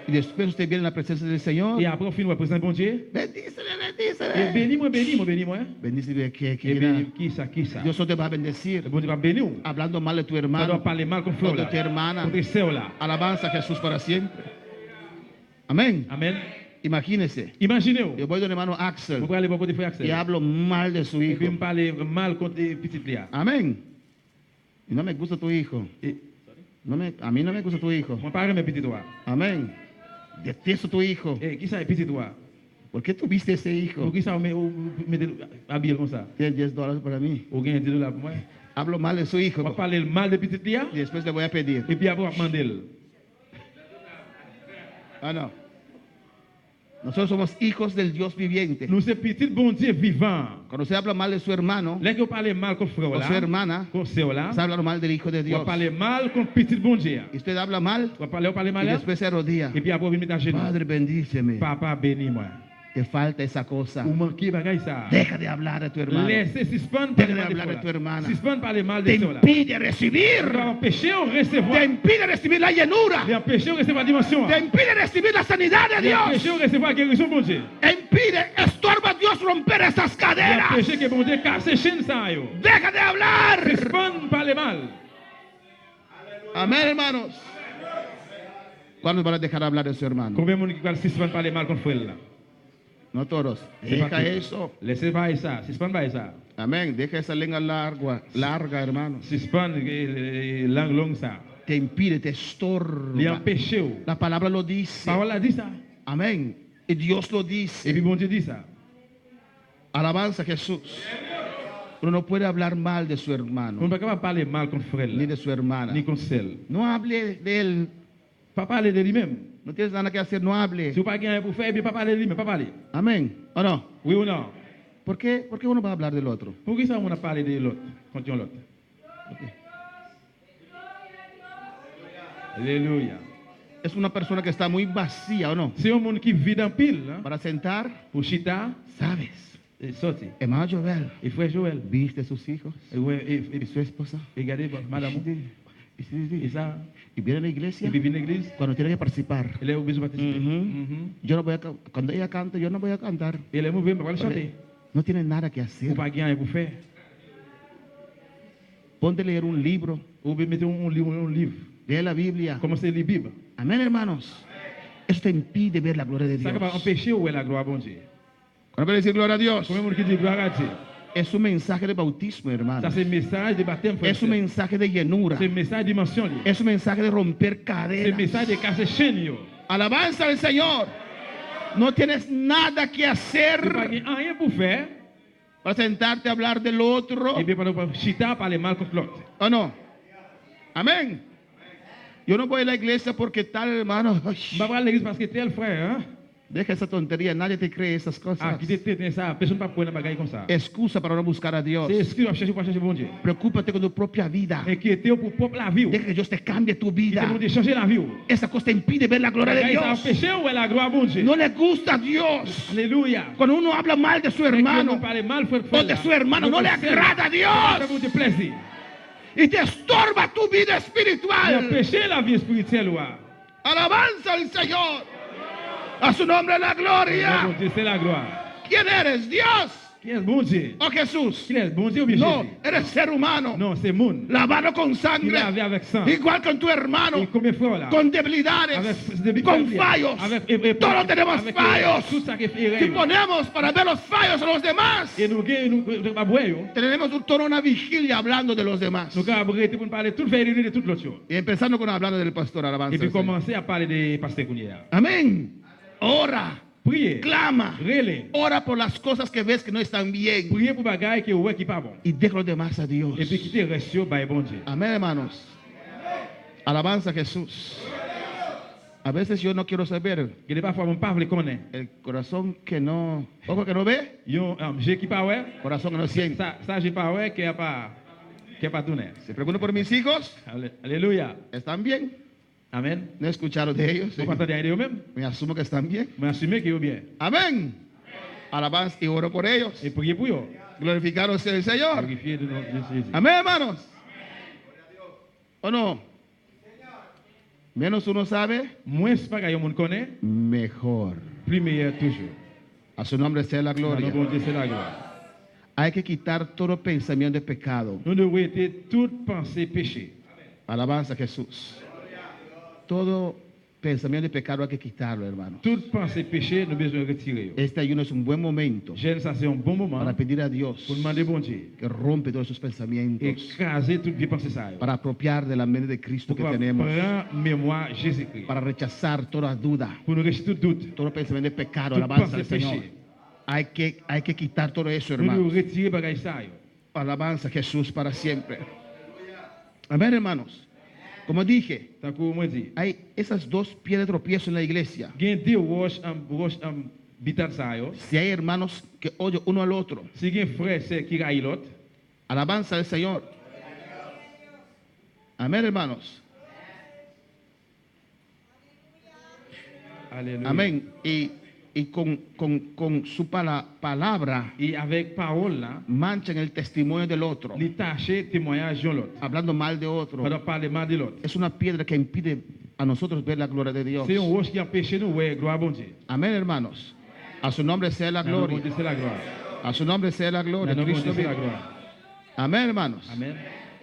Y después usted viene en la presencia del Señor. Et après, on finit présenter bon Dieu. Bendícele, Et bendícele. bénis-moi, bénis-moi, bénis-moi. Hein? Bendícele que Et quiera. bénis, qui ça, qui ça? Dios no te va a bendecir Le bon Dieu va bénir. hablando mal de tu Pas doit hermano parler mal contre o frère de là. tu hermana. Contre sœur là. Alabanza a Jesús para siempre. Amén. Amen. Imagínese. Imaginez-vous. Yo voy de hermano Axel Vous pouvez aller voir côté frère Axel. y hablo mal de su Et hijo. puis me parler mal contre les petites là. Amén. Y no me gusta tu hijo. Et A mí no me gusta tu hijo. mon parent mes petits doigts. Amén. Detesto tu hijo. Et qui ça les petits doigts? ¿Por qué tuviste ese Pour hijo? qui ça me habiller comme ça? Tienes $10 para mí. Ou gagne $10 pour moi. Hablo mal de su On hijo va parler mal de petites là. y después le voy a pedir. Et puis après on va demander. Ah, no. Nosotros somos hijos del Dios viviente. Nous c'est petit bon Dieu vivant. Cuando usted habla mal de su hermano Là que vous parlez mal contre frère o su là. hermana, Contre sœur là. está hablando mal del Hijo de On va Dios. parler mal contre petit bon Dieu. Y usted habla mal On va parler mal y là. después se arrodilla. Et puis après on va mettre à genoux. Padre, bendíceme. Papa bénis-moi. Te falta esa cosa. Ou manquer bagay ça. Deja de hablar de tu hermano. Laissez suspendre Deja parler de mal hablar de de tu hermana. Suspendre parler mal Te de sœur là. impide recibir. Ça va empêcher ou Te recevoir. impide recibir la llenura. Les empêcher ou recevoir dimension. Te impide recibir la sanidad de Les empêcher Dios. ou recevoir guérison bon Dieu. Impide, estorba a Dios romper esas Les cadenas. empêcher que bon Dieu casse chaîne ça yo. Deja de hablar. Suspendre parler mal. Amén, hermanos. ¿Cuándo van a dejar hablar de su hermano? Combien de monde qui va suspendre parler mal contre frère là? No todos. C'est pas Deja tout. eso. Laissez pas ça. Suspendre pas ça. Amén. Deja esa lengua larga, hermano. Suspendre langue longue ça. Te impide, te Les estorba. empêcher ou. La palabra lo dice. Parole a dit ça. Amén. Y Dios lo Et dice. puis bon Dieu dit ça. Alabanza a Jesús. Uno no puede hablar mal de su On hermano, ne peut pas parler mal contre frère ni là. de su hermana. Ni contre celle. No hable de él. Pas parler de lui-même. No tienes nada que hacer, no hable. Si vous pas rien pour faire, bien pas parler de lui-même, pas parler. Amén. ¿O no? Oui ou non? ¿Por qué uno va a hablar del otro? Por que ça on a parlé de l'autre, contre l'autre? Alléluia. Es una persona que está muy vacía, ¿o no? C'est un monde qui vit en pile, hein? Para sentar, Pour chita, sabes. et sorti. Hermano Joel, Et frère Joël, ¿viste sus hijos? et, ouais, ¿Y su esposa? regardez, madame, et ça, Y viene a la et iglesia puis vient à l'église, cuando tiene que participar. elle est obligée de participer. Mhm. Yo no voy a, cuando ella canta, yo no voy a cantar. Et elle est mauvaise, elle va chanter. No tiene nada que Ou hacer. pas rien pour faire. Ponte a leer un libro, Ou bien mettez un livre. lee la Biblia. Commencez la Bible. Amén, hermanos. Eso te impide ver la gloria de Ça Dios. va empêcher où est la gloire à Dieu. ¿Cuándo puede decir gloria a Dios? Combien de monde qui dit gloire à Dieu? Es un mensaje de bautismo, Ça hermano. c'est un message de baptême, frère. Es un mensaje de llenura. C'est un message de dimension. Es un mensaje de romper C'est un cadenas. message de casser chaîne. Yo. Alabanza al Señor. No tienes nada que Tu pas hacer rien pour faire. para sentarte a hablar del otro. Et bien, pendant chita, parler mal contre l'autre. ¿O no? Amén. Yo no voy a la iglesia porque tal hermano. Ay, Je vais pas à l'église parce que tel frère, hein? deja esa tontería. Nadie te cree esas Ah, cosas. qui te ça, personne ne peut prendre un bagage comme ça. Excusa para no buscar a Dios. C'est ce que tu vas chercher bon Dieu. Preocúpate con tu propia vida. Inquiétez pour propre la vie. Deja que Dios te cambie tu Il vida. te demande de changer la vie. Esa cosa te impide ver la gloria de Bagage, ça Dios. empêche où est la gloire bon Dieu. No le gusta a Dios. Alléluia. Cuando uno habla mal de su On hermano parle mal, frère, o de su hermano, no le agrada a Ça Dios vous déplaise. y te estorba tu vida Il espiritual. empêche la vie spirituelle. Ouais. Alabanza al Señor. A su nombre la Bon gloria. Dieu, c'est la gloire. ¿Quién eres? ¿Dios Qui est bon Dieu? o Jesús? Qui est bon Dieu ou bien No, Jésus? eres ser humano. Non, c'est monde. Lavado con Il est sangre. avec sang. Igual con tu hermano. Et combien de frères là? Con debilidades. Con fallos. Todos tenemos fallos. Tout ça qui fait Si erreur. ponemos para ver los fallos de los demás, Et nous pas boire. tenemos toda una vigilia hablando de los demás. Nous avons arrêté pour parler toute vérité de toute l'autre chose. Y empezando con hablando del pastor, alabanza. Et puis al Señor. commencer à parler des pasteurs Kounia. Amén. Ora, Priez. clama, Relais. ora por las cosas que ves que no están bien Priez pour bagaille qui ouais qui pas bon. y deja los demás a Dios. Et puis quitter le reste by bon Dieu. Amén, hermanos. Alabanza a Jesús. A veces yo no quiero saber Que des parfois mon pas le connaît. el corazón que no, ojo que no ve, Yo j'ai qui pas ouais. corazón que no siente. Ça j'ai pas ouais qui a pas donné. Si pregunto por mis hijos, Alléluia. ¿están bien? Amen. No he escuchado de ellos. Vous entendez de eux-mêmes? Me asumo que están bien. Mais assumez qu'ils sont bien. Amén. Alabanza y oro por ellos. Et priez pour eux. Glorificaros sea el Señor. Glorifiez le nom de Jésus. Amén, hermanos. ¿O no? Menos uno sabe, Moins bagaille on connaît, mejor. plus meilleur toujours. A su nombre sea la Dans le gloria. bon Dieu, c'est la gloire. Hay que quitar todo pensamiento de pecado. Nous devons éviter toute pensée péché. Alabanza a Jesús. Todo pensamiento de pecado hay que quitarlo, hermano. Toute pensée péché, nous devons retirer. Este ayuno es un buen momento J'aime ça, c'est un bon moment para pedir a Dios pour demander bon Dieu. que rompe todos esos pensamientos Écraser toute vie pensée ça. para apropiar de la mente de Cristo Pour que pouvoir tenemos, prendre mémoire Jésus-Christ. para rechazar toda duda, Pour nous rejeter tout doute. todo pensamiento de pecado. Toute Alabanza pensée al Señor. péché. Hay que quitar todo eso, Nous devons hermanos. retirer bagaille ça. Yo. Alabanza a Jesús para siempre. Amén, hermanos. Como dije, Tant que moi dit. hay esas dos piedras de tropiezo en la iglesia. Gain deux roches en bitat ça yo. Si hay hermanos que odian uno al otro, Si gain frère c'est qui raille l'autre. alabanza al Señor. Amén, hermanos. Alléluia. Amén. Y con su palabra Et avec parole là, manchan el testimonio del otro, les tâcher témoignage de l'autre. hablando mal de otro. Pendant parler mal de l'autre. Es una piedra que impide a nosotros ver la gloria de Dios. C'est une roche qui empêche nous ouais gloire bon Dieu. Amén, hermanos. A su nombre sea la Dans le nom de gloria. Dieu, c'est la gloire. A su nombre sea la Dans gloria. le nom de Cristo Dieu, c'est la vive. gloire. Amén, hermanos. Amen.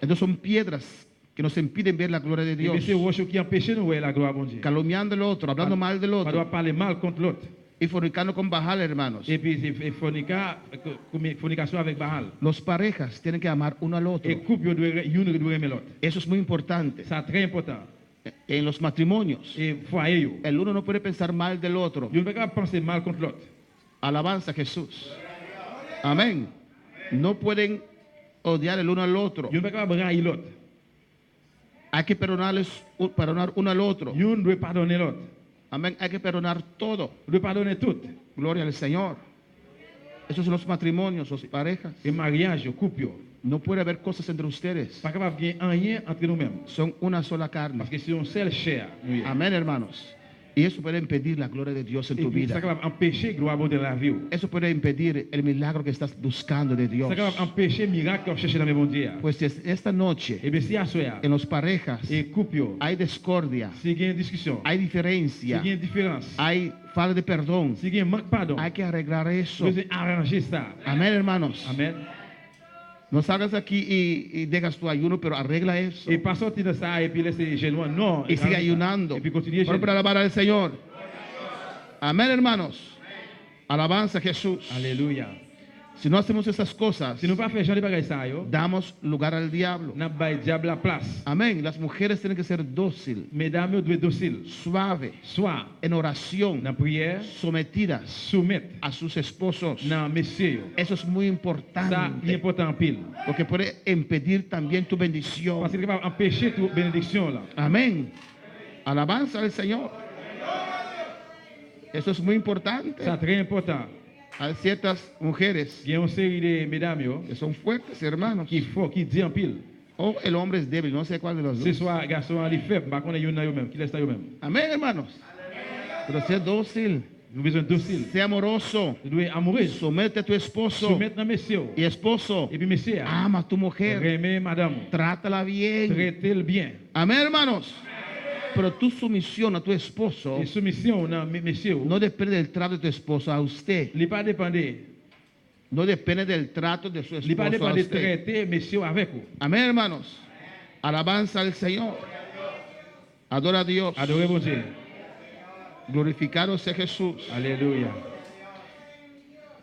Entonces son piedras que nos impiden ver la gloria de Et bien Dios. c'est une roche qui empêche nous ouais la gloire bon Dieu. Calumniando al otro, hablando mal del On otro doit parler mal contre l'autre. y fornicando con Baal, hermanos. Et puis c'est fornication avec Baal. Los parejas tienen que amar uno al otro. Et couple yo doit une doit aimer l'autre. Eso es muy importante. C'est très important. En los matrimonios, Et foyer yo. el uno no puede pensar mal del otro. Yo ne peux pas penser mal contre l'autre. Alabanza a Jesús. Amén. No pueden odiar el uno al otro. Yo ne peux pas brailler l'autre. Hay que perdonar uno al otro. Yo ne doit pardonner l'autre. Amén. Hay que perdonar todo. Doit pardonner tout. Gloria al Señor. Esos son los matrimonios, las parejas. Et mariage, couple, yo. No puede haber cosas entre ustedes. Pas capable de gagner rien entre nous-mêmes. Son una sola carne. Parce que c'est une seule chair. nous y est. Amén, hermanos. Y eso puede impedir la gloria de Dios en Et tu puis, ça vida. capable d'empêcher la gloire de la vie. Eso puede impedir el milagro que estás buscando de Dios. Ça capable d'empêcher le miracle qu'on cherche dans le bon Dieu. Pues esta noche, Et bien, si à soir, en los parejas, et couple, yo, hay discordia, s'il y a une discussion, hay s'il diferencia, y a une différence, hay falta de perdón. s'il y a un manque de pardon, Hay que arreglar eso. vous devez arranger ça. Amén, hermanos. Amen. No salgas aquí y dejas tu ayuno, pero arregla eso. Et pas sortir de ça et puis laisser jeûner. Non. Y sigue arrange ça. ayunando. Et puis continuer Por jeûner. alabar al Señor. Amén, hermanos. Alabanza a Jesús. Alléluia. Si no hacemos esas cosas, Si nous pas faire genre de bagaille ça, yo, damos lugar al diablo. n'a pas diable la place. Amén. Las mujeres tienen que ser dóciles, Mesdames, vous devez docile. suaves, Soit en oración, dans la prière, sometidas soumettre a sus esposos. dans messieurs. Eso es muy Ça, importante, c'est important en pile. porque puede impedir también tu bendición. Parce qu'il va empêcher toute bénédiction là. Amén. Alabanza al Señor. Eso es muy importante. C'est très important. Hay ciertas mujeres Il y a une série de mesdames yo, que son fuertes, hermanos. qui font, qui dit en pile. O el hombre es débil, no sé cuál de los Ce dos. soir, garçon, il est faible, par contre, il y en a eux-mêmes, qui laisse ça eux-mêmes. Amén, hermanos. Pero sea dócil, Nous avons besoin de docile. sea amoroso, Nous devons être amoureux. somete a tu esposo. Soumettre dans messieurs. Y esposo, Et puis, messieurs, ama a tu mujer, aimer madame. trátala bien. Traitez-le bien. Amén, hermanos. Pero tu sumisión a tu esposo Et soumission, dans messieurs, no depende del trato de tu esposo a usted. il n'est pas dépendant. No depende del trato de su Il n'est pas esposo a dépendant de usted. traiter messieurs avec vous. Amén, hermanos. Alabanza al Señor. Adora a Dios. Adorez mon Dieu. Glorificado sea Jesús. Alléluia.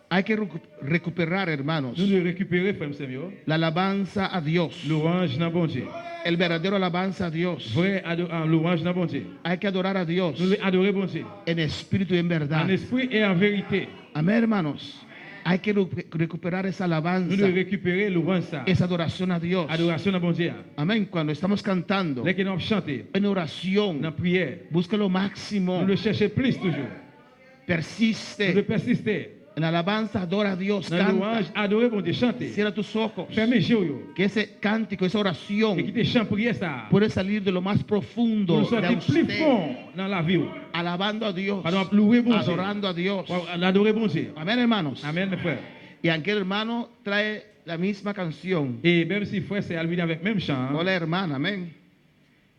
Hay que recuperar, hermanos, Nous devons récupérer, frère Samuel, la alabanza a Dios. l'orange dans bon Dieu. El verdadero alabanza a Dios. Vrai l'orange dans bon Dieu. Hay que adorar a Dios Nous devons adorer bon Dieu. en espíritu y en verdad. En esprit et en vérité. Amén, hermanos. Hay que recuperar esa Nous alabanza, devons récupérer l'orange ça. esa adoración a Dios. Adoration dans bon Dieu. Amén. Cuando estamos cantando Dès que nous chantons, en dans la oración, prière, busca lo máximo, nous le cherchons plus toujours. Nous persiste devons persister. en la alabanza, adora a Dios, Dans l'orange, canta, adorer bon Dieu, chanter. cierra tus ojos, Fermez les yeux. que ese cántico, esa Et oración qui te chante prière ça. puede salir de lo más Pour profundo nous de sortir plus usted, fond dans la vie. alabando a Dios, Pardon, louer bon Dieu. adorando a Dios. L'adorer bon Dieu. Amén, hermanos. Amen, mes frères. Y aunque el hermano trae la misma canción, Et même si frère c'est Alvin avec même chant, o la hermana, amén,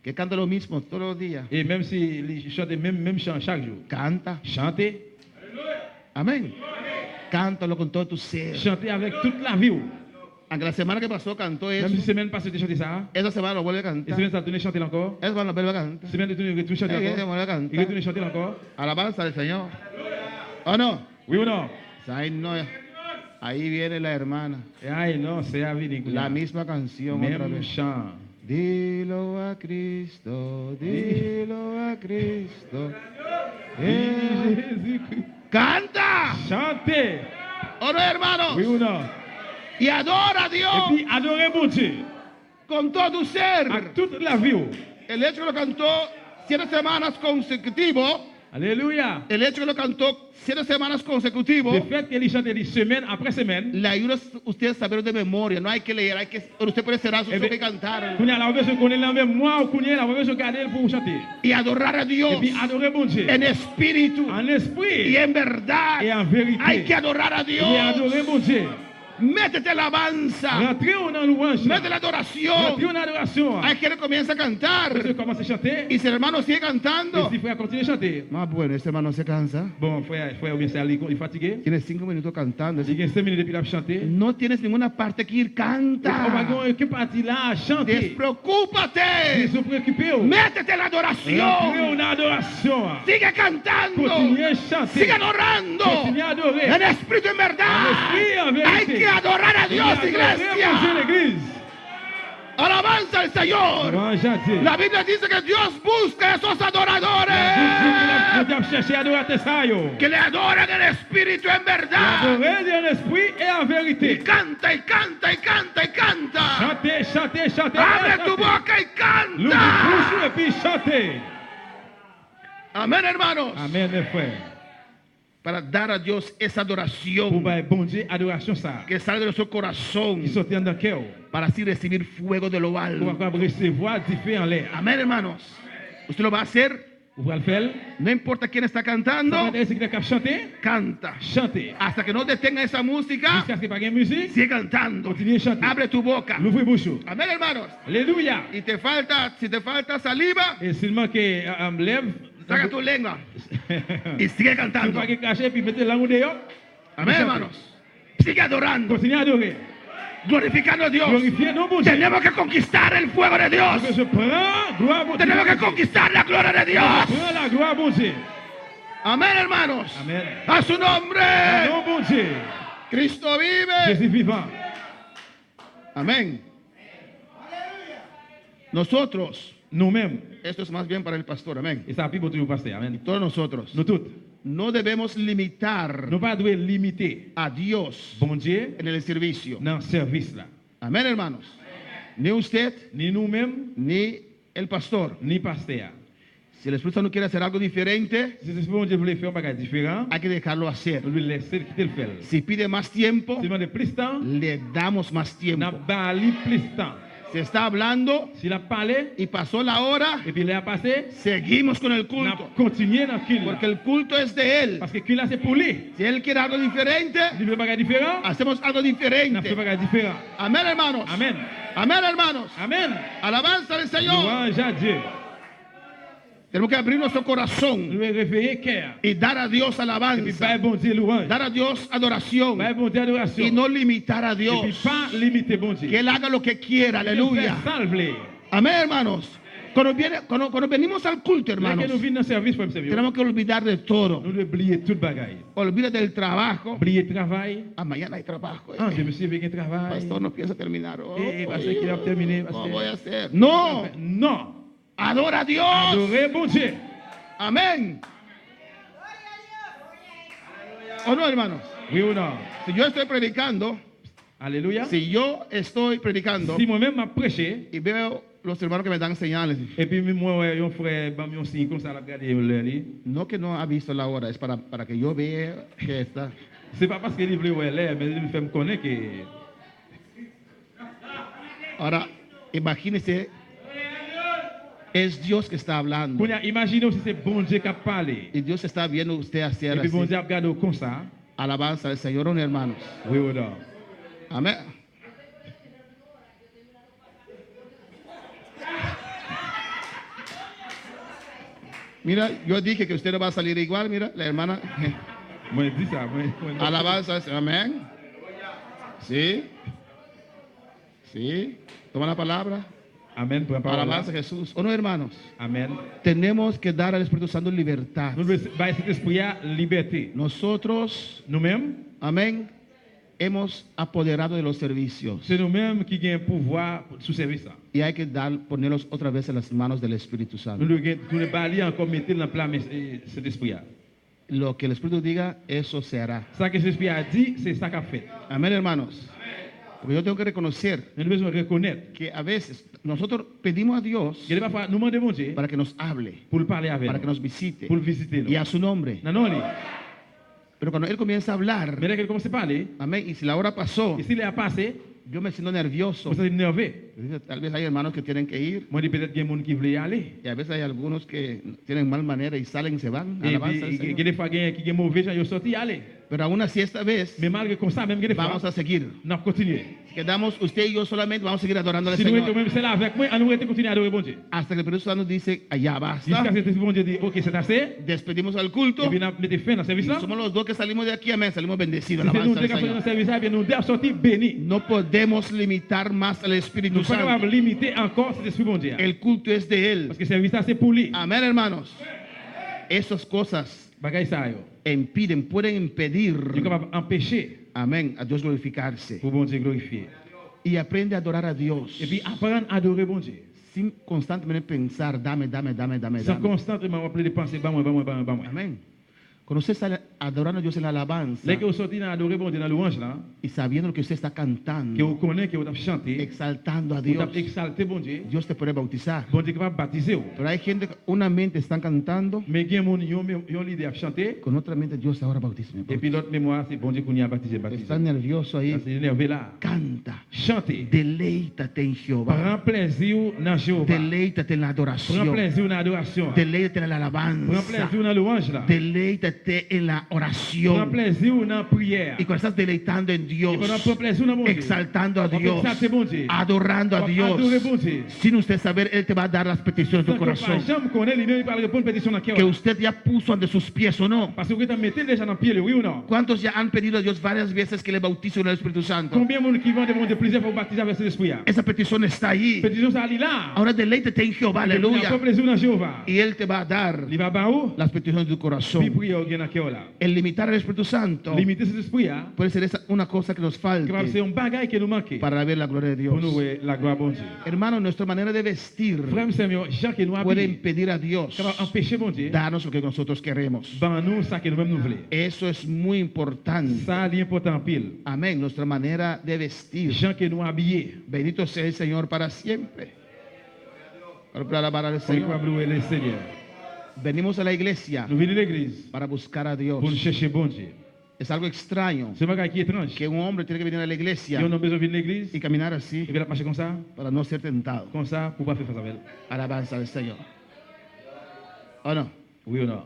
que canta lo mismo todos los días, et même si il chante même chant chaque jour, canta, chantez, amén, cántalo con todo tu ser. chantez avec toute la vie. Aunque la semana que pasó cantó Même eso, si semaine passée tu chantais ça, esa semana lo vuelve a et cantar, semaine ça tourné chanter encore, esa semana lo vuelve a cantar. semaine de tourner retourner chanter Esa encore, semana lo vuelve a et cantar. retourner chanter encore. Alabanza al Señor. ¿O no? Oui ou non? Ahí, no, ahí viene la hermana, Et aïe non, c'est à venir. la misma canción otra Même vez. chant. Dilo a Cristo, dilo a Cristo. Jésus-Christ. ¡Canta! Chantez. ¿O no, hermanos? Oui ou non? Y adora a Et Dios puis adorez mon Dieu. con todo tu ser. Avec toute la vie. El hecho que lo cantó 7 semanas consecutivas, Alléluia. el hecho que lo cantó 7 semanas Le consecutivas, fait qu'elle chante semaine après semaine, le ayuda a ustedes a saber de memoria. No hay que leer, hay que, usted puede cerrar sus Eh ojos bien, y cantar. qu'on a la besoin qu'on est la même moi ou qu'on est la besoin garder pour chanter. Y adorar a Dios Et puis adorer mon Dieu. en espíritu En y esprit en verdad. et en vérité. Hay que adorar a Et adorer Dios. mon Dieu. Métete alabanza. Rentrez dans louange. Métete la adoración. Rentrez en adoration. Hay que comienza a cantar. Monsieur commence à chanter. Y si el hermano sigue Et cantando, si frère continue à chanter. más bueno, este hermano se cansa. Bon, frère, bien c'est il est fatigué. Tiene 5 minutos cantando. Il y a 5 minutes depuis qu'il a chanté. No tienes ninguna parte que ir, On va canta. gagner que partie là à chanter. Despreocúpate. Ils sont préoccupés. Métete en la Rentrez adoración. en adoration. Sigue cantando. Continuez à chanter. Sigue adorando. Continuez à adorer. En espíritu y en verdad. En espíritu y en vérité. Hay que adorar a Dios, Adorer iglesia. l'église. Alabanza al Señor. Louange à Dieu. La Biblia dice que Dios busca a esos Nous adoradores avons cherché à adorer ça. que le adoran en espíritu y en verdad. Adorer en esprit et en Y vérité. canta y canta y canta y canta. Chantez, chantez, chantez. Abre tu chantez. boca y L'ouvre canta. bouche et puis chantez. Amén, hermanos. Amen, mes frères. para dar a Dios esa Pour adoración bailler bon Dieu adoration ça. que sale de nuestro corazón Qui sortit dans le cœur. para así recibir fuego de lo Pour alto. capable recevoir du feu en l'air. Amén, hermanos. Usted lo va a hacer, Vous pouvez le faire. no importa quién está Ça cantando, va être ce qui a chanté. canta. Chanter. Hasta que no detenga esa música, Jusqu'à ce qu'il n'y ait pas de musique. sigue cantando. Continuez à chanter. Abre tu boca. L'ouvrez bouche. Amén, hermanos. Alléluia. Y si te falta saliva, Et s'il manque lèvres, saca tu lengua y sigue tu cantando. pas cacher puis mettez la langue dehors. Amén, hermanos. Sigue adorando, Continuez à adorer. glorificando a Dios. Glorifiez nos bon Dieu. Tenemos que conquistar el fuego de Dios. Parce que je prends gloire à bon Dieu. Tenemos que conquistar la gloria de Je Dios. prends la gloire à bon Dieu. Amén, hermanos. Amen. A su nombre. Non, bon Dieu. Cristo Je vive. suis vivant. Amén. Nosotros, Nous-mêmes. esto es más bien para el pastor, amén. Et ça appuie pour toujours passer. Amen. Todos nosotros, Nous tous. no debemos limitar Nous pas devons limiter a Dios bon Dieu en el servicio. dans le service là. Amén, hermanos. Ni usted, Ni nous-mêmes, ni el pastor. ni pasteur. Si el Espíritu Santo quiere hacer algo diferente, Si l'Esprit bon Dieu voulait faire un bagage différent, hay que dejarlo hacer. nous lui laisser quitter le faire. Si pide más tiempo, S'il demande plus de temps, le damos más n'a tiempo. pas plus de temps. Se está hablando S'il a parlé, y pasó la hora, et puis il a passé, seguimos con el n'a culto. continué dans le culte. Porque el culto es de Él. Parce que le culte là, c'est pour lui. Si Él quiere algo diferente, Il veut un bagage différent, hacemos algo n'a fait un diferente. bagage différent. Amén, hermanos. Amen. Amén, hermanos. Amen. Alabanza al Señor. Louange à Dieu. Tenemos que abrir nuestro Nous corazón devons réveiller le cœur. y dar a Dios Et puis, alabanza, bailler bon Dieu louange. dar a Dios adoración Bailler bon Dieu adoration. y no limitar a Et puis, Dios. pas limiter bon Dieu. Que Él haga lo que quiera, aleluya. Ça le plaît. Amén, hermanos. Cuando venimos al culto, Là que nous hermanos, venons dans le service pour me servir, tenemos que olvidar de todo. nous devons oublier tout le bagage. Olvida del trabajo. Oublier le travail. Ah, mañana hay trabajo. Ah, je me suis avec un travail. Pastor no piensa terminar. Oh, Parce qu'il a terminé. ¿cómo voy a hacer? No, Non. adora a Dios. Adorer bon Dieu. Amén. ¿O no, hermanos? Oui ou non? Si yo estoy predicando, Alléluia. si yo estoy predicando Si moi-même m'a prêché, y veo los hermanos que me dan señales, et puis moi, un frère, m'a mis un signe comme ça, la regarder le no que no ha visto la hora, es para que yo vea que está. c'est pas parce qu'il voulait ouais l'air, mais il me fait me connaître que. Ahora, imagínese, es Dios que está hablando. Qu'on a imaginé si c'est bon Dieu qui a parlé. Y Dios está viendo usted Et hacer puis bon así. Dieu a regardé comme ça. Alabanza al Señor, ¿o no, hermanos? Oui ou non? Amén. Mira, yo dije que usted no va a salir igual, mira, la hermana. Moi, dis ça. Moi, Alabanza, amén. Sí. Sí. Toma la palabra. Amen pour la parole. Alabanza a Jesús. ¿O no, hermanos? Amen. Tenemos que dar al Espíritu Santo libertad. Nous devons bailler cet esprit à liberté. Nosotros, Nous-mêmes, amén, hemos apoderado de los servicios. c'est nous-mêmes qui avons pouvoir sous service. Y hay que ponerlos otra vez en las manos del Espíritu Nous Santo. devons bailler encore mettre dans le plan cet esprit. Lo que el Espíritu diga, eso se hará. Ça que cet esprit a dit, c'est ça qu'a fait. Amén, hermanos. Porque yo tengo que reconocer Nous devons reconnaître que a veces nosotros pedimos a Dios que parfois nous demandons Dieu para que nos hable, pour le parler avec para que nous, nos visite pour le visiter. y a su nombre. Non, non, lui. Pero cuando Él comienza a hablar, Mais là qu'il commence à parler, amén, y si la hora pasó, et s'il est passé, yo me siento nervioso. vous êtes énervé. Tal vez hay hermanos que tienen que ir Moi, peut-être qu'il y a des gens qui veulent y aller. y a veces hay algunos que tienen mal manera y salen y se van. Et Alabanza al puis, il y a Señor. des fois qui sont mauvais, ils sont sortis, aller. Pero aún así esta vez Mais malgré comme ça, même que des fois, vamos a seguir. nous continuons. Si quedamos usted y yo solamente, vamos a seguir adorando al Si nous Señor étions même c'est là avec moi, nous étions continuer à adorer bon Dieu. hasta que el Espíritu Santo dice, allá Jusqu'à basta. ce que bon Dieu dit, ok, c'est assez. Despedimos al Et culto. puis, nous mettons fin dans le service Y là. somos los dos que salimos de aquí, amén, salimos bendecidos. Si c'est nous Alabanza deux al qui sommes dans le Señor. service là, bien nous devons sortir bénis. No podemos limitar más al Espíritu Nous ne pouvons pas Santo. limiter encore cet esprit bon Dieu. El culto es de Él. Parce que le service là, c'est pour lui. Amén, hermanos. Esas cosas Bagay ça, yo. pueden Il est impedir, capable d'empêcher amén, a Dios glorificarse. pour bon Dieu glorifier. Y aprende a adorar a Dios Et puis, apprendre à adorer bon Dieu. sin constantemente pensar, dame, dame, dame, dame, Sans dame. constamment appeler des pensées, bah moi. Amén. Cuando usted está adorando a Dios en la alabanza Là que vous sortez dans adorer bon Dieu dans louange là, y sabiendo lo que usted está que cantando, vous connaissez que vous avez chanté, exaltando a vous Dios, avez exalté bon Dieu, Dios te puede bautizar. bon Dieu est capable de baptiser vous. Pero hay gente que una mente están cantando, Mais il y a l'idée de chanter, con otra mente Dios ahora bautiza. et puis l'autre mémoire, c'est bon Dieu qu'on y a baptisé, baptisé. Está nervioso Ça, ahí. c'est énervé là. Canta. Chantez. Deleítate en Jehová. Prends plaisir dans Jéhovah. Deleítate en la Prends adoración. plaisir dans l'adoration. Deleítate en la Prends alabanza. plaisir dans la louange là. Deleítate en la Prends oración. plaisir dans la prière. Y cuando estás deleitando en Dios, Et pendant prends plaisir dans mon Dieu. exaltando a On Dios, exalte bon Dieu. adorando a On Dios, adore bon Dieu. sin usted saber, Él te va a dar las peticiones de tu Sans que par corazón, exemple connaît lui-même, il parle de bonne pétition dans le cœur. que usted ya puso ante sus pies o no. Parce que vous mettez déjà dans le pied, oui ou non? ¿Cuántos ya han pedido a Dios varias veces que le bautice con el Espíritu Santo? Combien de monde qui vont demander plusieurs fois baptiser avec l'esprit? Esa petición está ahí. Pétition ça ali là. Ahora deleítate en Jehová, Il y a aleluya. pas plaisir dans Jéhovah. Y Él te va a dar Il va ba où? las peticiones de tu Puis corazón. prier au dans le cœur là. El limitar al Espíritu Santo Limiter cet esprit là. puede ser una cosa que nos Capable c'est falte un bagage qui nous manque para ver la gloria de pour nous Dios. voir la gloire bon Dieu. Hermano, nuestra manera de vestir Frère Samuel, Jean qui nous puede habille. impedir a Dios Capable empêcher bon Dieu. darnos lo que nosotros queremos. Ben nous ça que nous même nous voulons. Eso es muy importante. Ça c'est important pile. Amén. Nuestra manera de vestir. Jean qui nous habiller. Bendito sea el Señor para siempre. Para alabar al Pour Señor. louer le Seigneur. Venimos a la iglesia Nous venons à l'église para buscar a pour nous Dios. chercher bon Dieu. Es algo extraño C'est un bagage qui est étrange. que un hombre tiene que venir a la Si iglesia on a besoin de venir à l'église, y caminar así il va marcher para no ser tentado. comme ça, pour pas faire face avec elle. Alabanza al Señor. ¿O no? Oui ou non?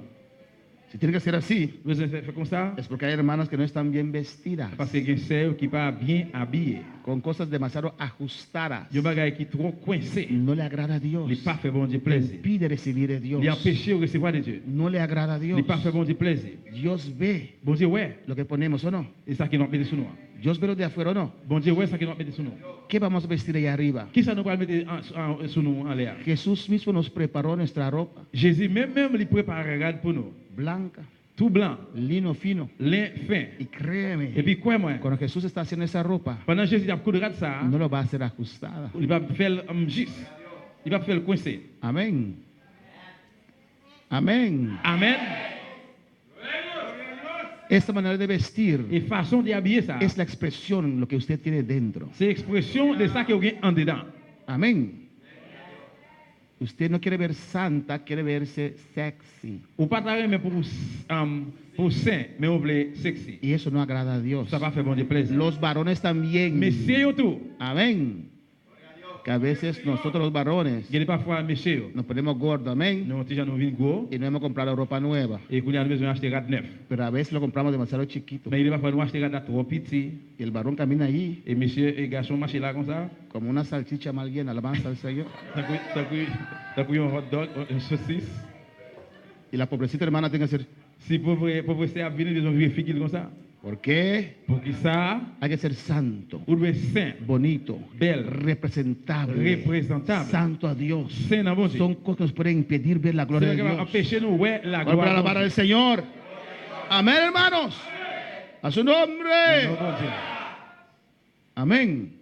Si tiene que ser así, Vous avez fait comme ça, es porque hay hermanas que no están bien vestidas, parce qu'il y a un sœur qui pas bien habillé. con cosas demasiado ajustadas. Il y a un bagage qui est trop coincé. No le agrada a Dios. Il n'est pas fait bon Dieu Le plaisir. impide recibir de Dios. Il empêche de recevoir de Dieu. No le agrada a Il Dios. n'est pas fait bon Dieu plaisir. Dios ve Bon Dieu, ouais. lo que ponemos o no. Et ça qui nous met sur nous. Dios ve lo de afuera o no. Bon Dieu, ouais, ça qui nous met sur nous. ¿Qué vamos a vestir allá arriba? Qui ça nous va mettre sur nous en l'air? Jesús mismo nos preparó nuestra ropa Jésus même il prépare regarde pour nous. blanca, Tout blanc, lino fino. lin fin. Y créeme, Et puis quoi moi? cuando Jesús está haciendo esa ropa, Pendant que Jésus a coudre ça, no lo va a hacer ajustada. il va faire juste. Il va faire le coincer. Amén. Amén. Amen. Esta manera de vestir Et façon d'habiller ça, es la expresión de lo que usted tiene dentro. c'est l'expression de ça qui est en dedans. Amén. Usted no quiere ver santa, quiere verse sexy. Ou pas travailler mais pour saint, mais on veut sexy. Y eso no agrada a Dios. Ça va faire bon Dieu plaisir. Los varones también. Messieurs tout. Amén. Que a veces nosotros los varones Il y a parfois messieurs. nos ponemos gordos, amén. Nous déjà nous vinn gros Y no hemos comprado ropa nueva. et qu'on a besoin d'acheter rat neuf. Pero a veces lo compramos demasiado chiquito. Mais il va falloir acheter rat trop petit Y el varón camina allí et messieurs et garçons marcher là comme ça. como una salchicha mal llena. Alabanza al Señor. T'as pris un hot dog, une saucisse. Y la pobrecita hermana tiene que ser. Si pauvre c'est à venir ils ont vérifié qu'il comme ça. ¿Por qué? Pour que ça, Hay que ser santo, ou doit saint, bonito, belle, representable, représentable. santo a Dios. Saint dans bon Dieu. Son cosas que nos pueden impedir ver la C'est gloria ce de qui va Dios. empêcher nous ouais la Vamos a gloire. alabar al Señor. Amén, hermanos. A su Non, nombre. bon Dieu. Amén.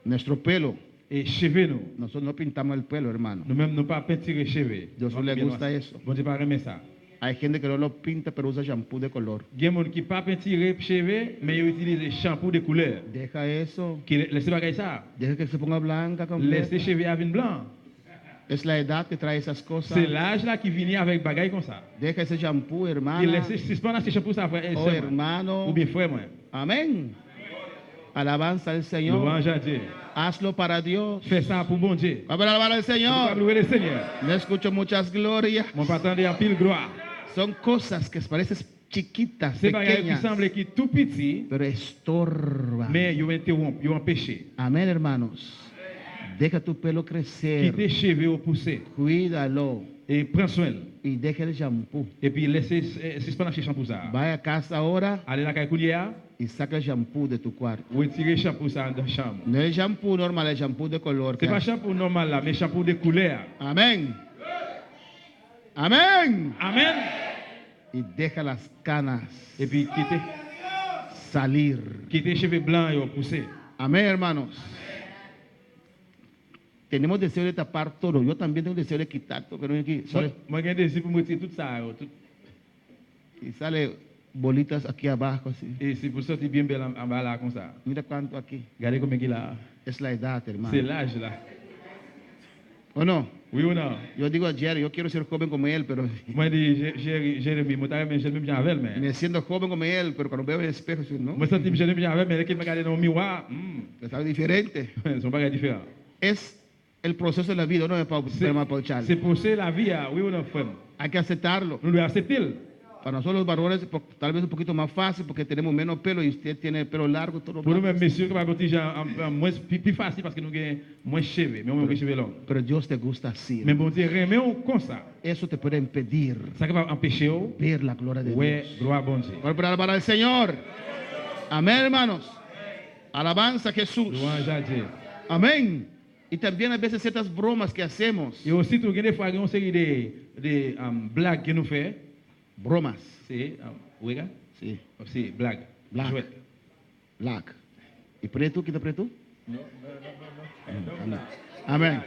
Nuestro pelo. Et cheveux nous. Nosotros no pintamos el pelo, hermano. Nous-mêmes, nous pas peinturer cheveux. Dios no le gusta eso. Bon Dieu pas aimer ça. Hay gente que no lo pinta, pero usa shampoo de color. Il y a des gens qui pas peinturer cheveux, mais ils utilisent shampoo de couleur. Deja eso. Qui laisse pas ça. Deja que se ponga blanca Laisse completa. cheveux à vin blanc. Es la edad que trae esas cosas. C'est l'âge là qui vient avec bagaille comme ça. Deja ese shampoo, Il hermana. laisse suspendre ce shampoo ça frère. Oh, hermano. Ou bien frère moi. Amén. Alabanza al Señor. Louange à Dieu. Hazlo para Dios. Fais ça pour bon Dieu. Vamos a alabar al Pour Señor. louer le Seigneur. No escucho muchas glorias. Mon patron en pile gloire. Son cosas que parecen chiquitas, C'est bagaille qui pequeñas, semble qui tout petit, pero estorban. mais ils interrompent, ils empêchent. Amén, hermanos. Deja tu pelo crecer. Quitter cheveux au pousser Cuídalo. et prends soin. Y deja el shampoo. Et puis laissez suspendre ce shampoo ça. Vaya a casa ahora Allez la caille y saca el shampoo de tu cuarto. retirez shampoo ça dans la chambre. No el shampoo normal, el shampoo de color. C'est que pas hace. shampoo normal là, mais shampoo de couleur. Amén. Amén. Amen. Y deja las canas Et puis salir. quitter cheveux blancs et au pousser. Amén, hermanos. Tenemos deseo de tapar todo. Yo también tengo deseo de quitar todo. Pero aquí, Moi j'ai désir pour me retirer tout ça. Tout. y sale bolitas aquí abajo así. Et c'est pour sortir bien belle en bas là, comme ça. Mira cuánto aquí. Regardez combien qu'il a. Es la edad, C'est hermano. l'âge là. ¿O no? Oui ou non? Yo digo a Jerry, yo quiero ser joven como él, pero Moi, je dis, Jérémy, moi, t'as même bien avec, mais. me siento joven como él, pero cuando veo el espejo, ¿no? Moi, senti Jérémy bien avec, mais dès qu'il me regarde dans le miroir, Está diferente. ils sont pas différents. Es el proceso de la vida, no es para aprovechar. C'est pour ça la vie, oui ou non, frère? Hay que aceptarlo. Nous devons accepter. Para nosotros los varones, tal vez un poquito más fácil porque tenemos menos pelo y usted tiene pelo largo. Todo Pour nous, blanco. même messieurs, qui va protéger moins plus facile parce que nous avons moins cheveux, mais on a des cheveux longs. Pero Dios te gusta así. Mais bon Dieu, remet-on comme ça. Eso te puede impedir Ça qui va empêcher, ver la gloria de ouais, Dios. gloire à bon Dieu. Vamos a alabar al Señor. Amén, hermanos. Alabanza a Jesús. Louange à Dieu. Amén. Y también a veces ciertas bromas que hacemos. Et aussi, tout des fois, il y a une série de blagues que nous faisons. Bromas. C'est, oui, gars? Sí. C'est blague. Blague. Jouet. Black. ¿Y preto? ¿Quita preto? No. Amén.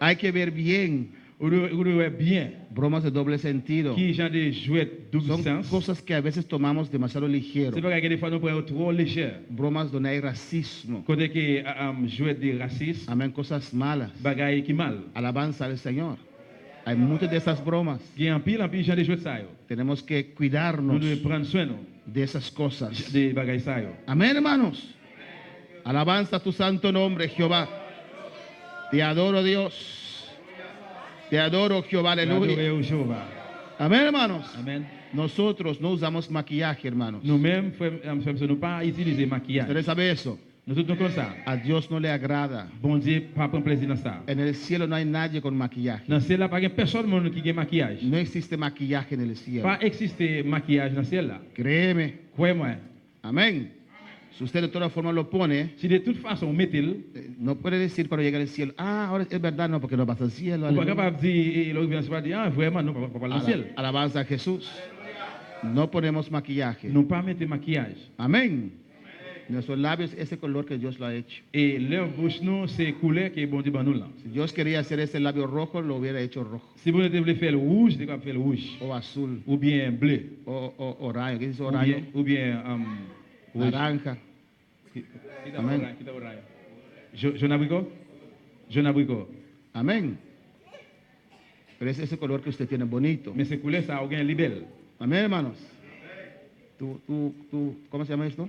Hay que ver bien. Vous devez bien. Bromas de doble sentido. Qui genre de jouet double Son sens. cosas que a veces tomamos demasiado ligero. C'est pas que des fois nous prenons trop léger. Bromas donde hay racismo. Côté que jouet de racisme, Amén. Cosas malas. bagaille qui mal. Alabanza al Señor. Hay muchas de esas bromas. Il y a un pile genre de jouet ça. Tenemos que Nous cuidarnos devons prendre soin nous, de esas cosas. de bagaille ça. Amén, hermanos. Alabanza a tu santo nombre, Jehová. Te adoro, Dios. Te adoro, Jehová. Aleluya. Adorer au Jéhovah. Amén, hermanos. Amen. Nosotros no usamos maquillaje, hermanos. Nous-mêmes, frères, nous pas utiliser maquillage. ¿Ustedes saben eso? Nous sommes comme ça. A Dios no le agrada. Bon Dieu, pas prendre plaisir dans ça. En el cielo no hay nadie con maquillaje. Dans ciel là, pas personne monde qui a maquillage. No existe maquillaje en el cielo. Pas exister maquillage dans ciel là. Créeme. Croyez-moi. Amén. Si usted de todas formas lo pone, Si de toute façon, mettez-le, no puede decir cuando llega al cielo, ahora es verdad, no, porque no pasa al cielo. vous pas aleluya. capable de dire, l'autre vient se pas dire, ah, vraiment, non, pas dans le ciel. Alabanza a Jesús. No ponemos maquillaje. Nous pas mettre maquillage. Amén. Nuestros labios, ese color que Dios lo ha hecho. Et leur bouche, nous, c'est couleur qui est bon Dieu ban nous là. Si Dios quería hacer ese labio rojo, lo hubiera hecho rojo. Si vous voulez faire le rouge, vous devez faire le rouge. O azul. Ou bien bleu. O rayo. ¿Qué dice Ou rayo? bien, rouge. Naranja. Quitte Amen. orange, quitte orange. Jaune abricot? Jaune abricot. Amén. Pero es ese color que usted tiene bonito. Mais c'est couleur ça, ou bien libelle. Amén, hermanos. ¿Cómo se llama esto?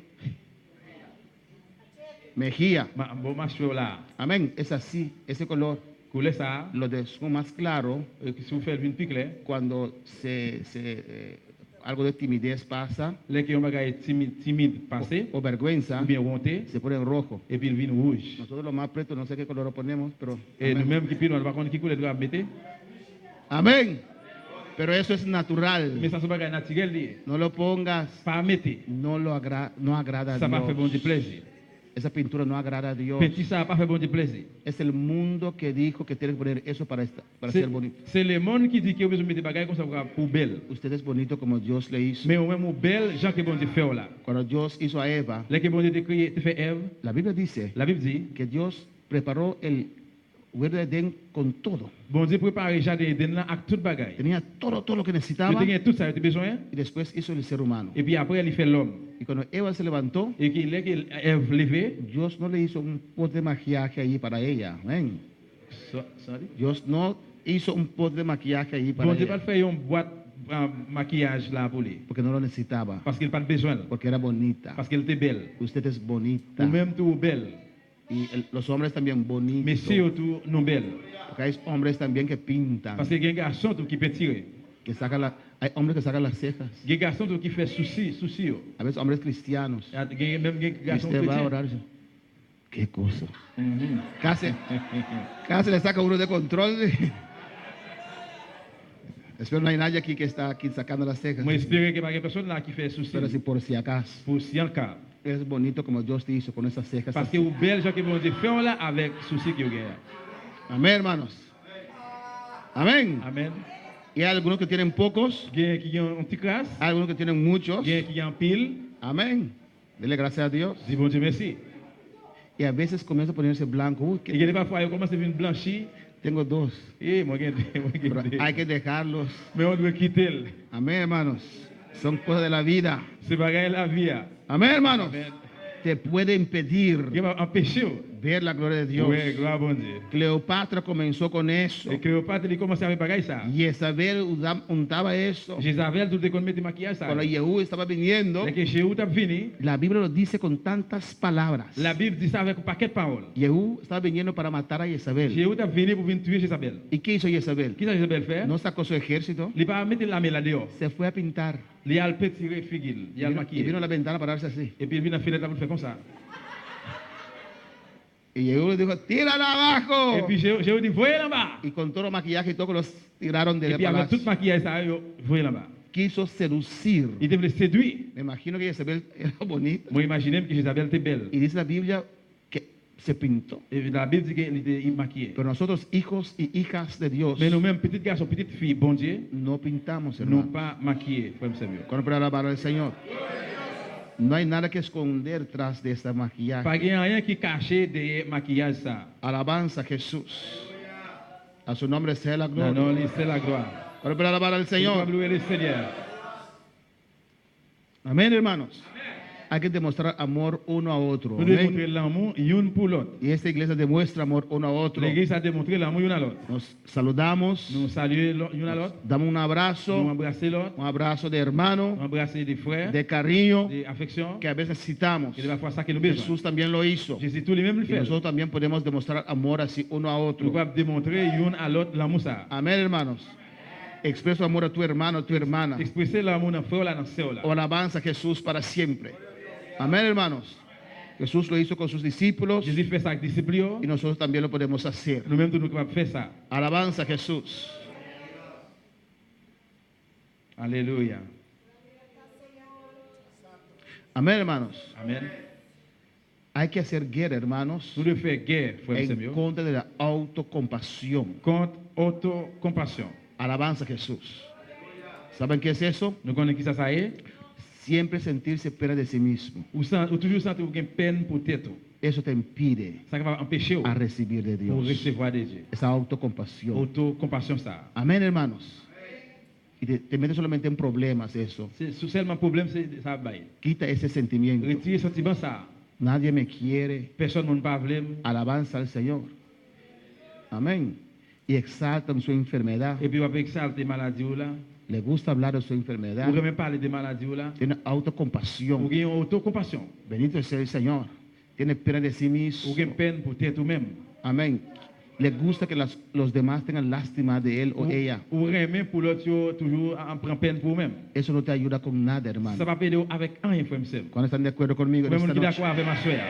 Mejía. Bon, ma cheveux là. Amén. Es así, ese color. Couleur ça, Lo de son más claro si vous faites une pique là, cuando algo de timidez pasa les qui ont bagay timide passé, o vergüenza, ou bien honte, se pone en rojo. et puis il vient rouge. Nosotros los más pretos, no sé qué color lo ponemos, pero... Et amén. nous-mêmes qui pile, on va connaître qui couleur doit mettre. Amén. Pero eso es natural. Mais ça, c'est bagay naturel, li. No lo pongas. Pas mettre. No agrada a Ça va faire bon Dieu Dios. plaisir. Esa pintura no agrada a Dios. Petit, ça va pas faire bon Dieu plaisir. Es el mundo que dijo que tienes que poner eso para ser bonito. C'est le monde qui dit qu'il y a besoin de mettre bagay comme ça pour belle. Usted es bonito como Dios le hizo. Mais au même belle, gens que bon Dieu fait là. Cuando Dios hizo a Eva, Les que bon Dieu te créé, te fait Ève, la Biblia dice la Bible dit, que Dios preparó el huerto de Edén con todo. bon Dieu prépare le jardin d'Éden là avec tout bagay. Tenía todo lo que Il necesitaba a tout ça, il a besoin. y después hizo el ser humano. Et puis après, il fait l'homme. Y cuando Eva se levantó, Et qu'il est qu'il Ève levé. Dios no le hizo un pot de maquillaje ahí para ella. Amén. Sorry. Dios no hizo un pot de maquillaje ahí para Bon Dieu va ella faire une boîte maquillage là pour lui. porque no lo necesitaba, Parce qu'il n'a pas besoin. porque era bonita. Parce qu'elle était belle. Usted es bonita. Ou même tout belle. Y los hombres también bonitos. Mais surtout non belle. Porque hay hombres también que pintan, Parce qu'il y a un garçon tout qui peut tirer. que sacan hay hombres que sacan las cejas. Il y a un garçon tout qui fait souci. A veces hombres cristianos. Il y a même un Y garçon usted va a chrétien. orar y dice, ¿qué cosa? Mhm. Casi le saca uno de control. Espero no hay nadie aquí que está aquí sacando las cejas. Moi espérer qu'il y a une personne là qui fait souci. Pero si por si acaso, Pour si en cas. es bonito como Dios te hizo con esas cejas. Parce así. que vous belle gens qui vont dire faire là avec souci qu'il y a. Amén, hermanos. Amén. Amen. Y hay algunos que tienen pocos, Il y a qui ont un petit crasse. hay algunos que tienen muchos. Il y a qui ont pile. Amén. Dele gracias a Dios. Dis bon Dieu merci. Y a veces comienza a ponerse blanco. Uy, Et il y a parfois, il commence à venir blanchir. Tengo dos, Et moi, pero hay que dejarlos. mais on doit quitter. Amén, hermanos. Son cosas de la vida. C'est bagaille la vie. Amén, hermanos. Amen. Te puede impedir Il va empêcher. ver la gloria de Dios. Oui, gloire à bon Dieu. Cleopatra comenzó con eso. Et Cléopâtre, il commençait avec bagaille ça. Jezabel untaba eso. Jézabel, tout le monde mettait maquillage ça. Cuando Yehú estaba viniendo, Dès que Jéhu t'a fini, la Biblia lo dice con tantas palabras. la Bible dit ça avec un paquet de paroles. Yehú estaba viniendo para matar a Jezabel. Jéhu t'a fini pour venir tuer Jézabel. ¿Y qué hizo Jezabel? Qu'est-ce que Jézabel fait? No sacó su ejército, Il va mettre la main là dehors. se fue a pintar. Il a le petit figuil, il a le Y maquillé. vino a la ventana para darse así. Et puis il vient à filer pour faire comme ça. Y Yehú le dijo, tírala abajo. Et puis Jéhu dit, voyez là-bas. Y con todo el maquillaje y todo los tiraron Et del puis avec tout palacio. maquillage ça, voyez là-bas. Quiso seducir. Il devait le séduire. Me imagino que Jezabel era bonita. Moi, imaginez que Jézabel était belle. Y dice la Biblia que se pintó. Et la Bible dit qu'il était maquillé. Pero nosotros, hijos y hijas de Dios, Mais nous-mêmes, petits garçons, petites filles, bon Dieu, no pintamos, nous hermano. pas maquillés, frère Samuel. Cuando para alabar al Señor. No hay nada que esconder tras de esta maquillaje. Pas rien qui caché derrière maquillage ça. Alabanza a Jesús. A su nombre sea la Non, gloria. non, c'est la gloire. Cuando para alabar al Pour Señor. louer le Seigneur. Amén, hermanos. Hay que demostrar amor uno a otro. Nous devons Amén. montrer l'amour une pour l'autre. Y esta iglesia demuestra amor uno a otro. L'Église a démontré l'amour une à l'autre. Nos saludamos, Nous saluons une à l'autre. damos un Nous abrazo, embrasser l'autre. un abrazo de Nous hermano, embrasser des frères, de cariño, des affections. que a veces necesitamos. Et de la fois ça que nous besoin. Jesús también lo hizo. Jésus tous les mêmes le Y fait. nosotros también podemos demostrar amor así uno a Nous otro. pouvons démontrer une à l'autre l'amour ça. Amén, hermanos. Expreso amor a tu hermano, a tu hermana. Expresser l'amour dans frère là, dans sœur là. O alabanza a Jesús para siempre. Amén, hermanos. Jesús lo hizo con sus discípulos Jésus fait ça avec disciples. y nosotros también lo podemos hacer. Nous-mêmes, nous sommes capables de faire ça. Alabanza a Jesús. Alléluia. Amén, hermanos. Amen. Hay que hacer guerra, hermanos, Nous devons faire guerre, frère en Samuel, contra de la autocompasión. contre autocompassion. Alabanza a Jesús. ¿Saben qué es eso? Nous connaissons qui ça est. Siempre sentirse pena de sí mismo. Ou toujours sentir une peine pour tête. Eso te impide Ça va empêcher a recibir de pour Dios. recevoir de Dieu. Esa autocompasión. Autocompassion ça. Amén, hermanos. Y te metes solamente en problemas eso. C'est seulement problème c'est ça va. Quita ese sentimiento. Retirer sentiment ça. Nadie me quiere. Personne ne pas veut. Alabanza al Señor. Amén. Y exaltan su enfermedad. Et puis avec ça des maladies ou là. Le gusta hablar de su enfermedad. Ou même parler des maladies ou là. Tiene Ou autocompasión. gagne autocompassion. Bendito sea el Señor. Tiene pena de sí Ou mismo. gagne peine pour tête ou même. Amén. Le gusta que los demás tengan lástima de él o ella. Ou remet pour l'autre yo, toujours en prend peine pour même. Eso no te ayuda con nada, Ça hermano. va pas aider avec rien frère Samuel. ¿Cuándo están de acuerdo conmigo en Même esta qui noche? d'accord avec ma soeur.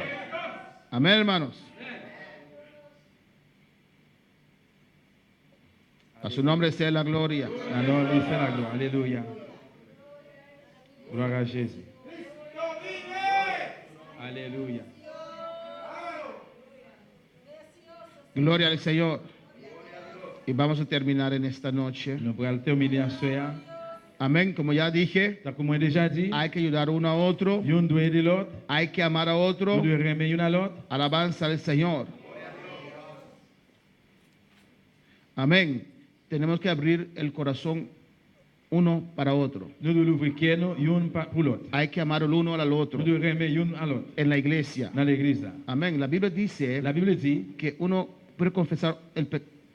Amén, hermanos. A su nombre sea la gloria. Alors, il fait la gloire. Alléluia. Gloire à Jésus. Alléluia. Gloria al Señor. Y vamos a terminar en esta noche. Nous allons terminer en soir. Amén. Como ya dije, Donc, comme j'ai déjà dit, hay que ayudar uno a otro. une doit aider l'autre, Hay que amar a otro. nous devons aimer une à l'autre. Alabanza al Señor. Amén. Tenemos que abrir el corazón uno para otro. Nous devons ouvrir cœur une pour l'autre. Hay que amar el uno al otro Nous devons aimer une à l'autre en la iglesia. dans l'église. Là. Amén. La Biblia dice La Bible dit, que uno puede confesar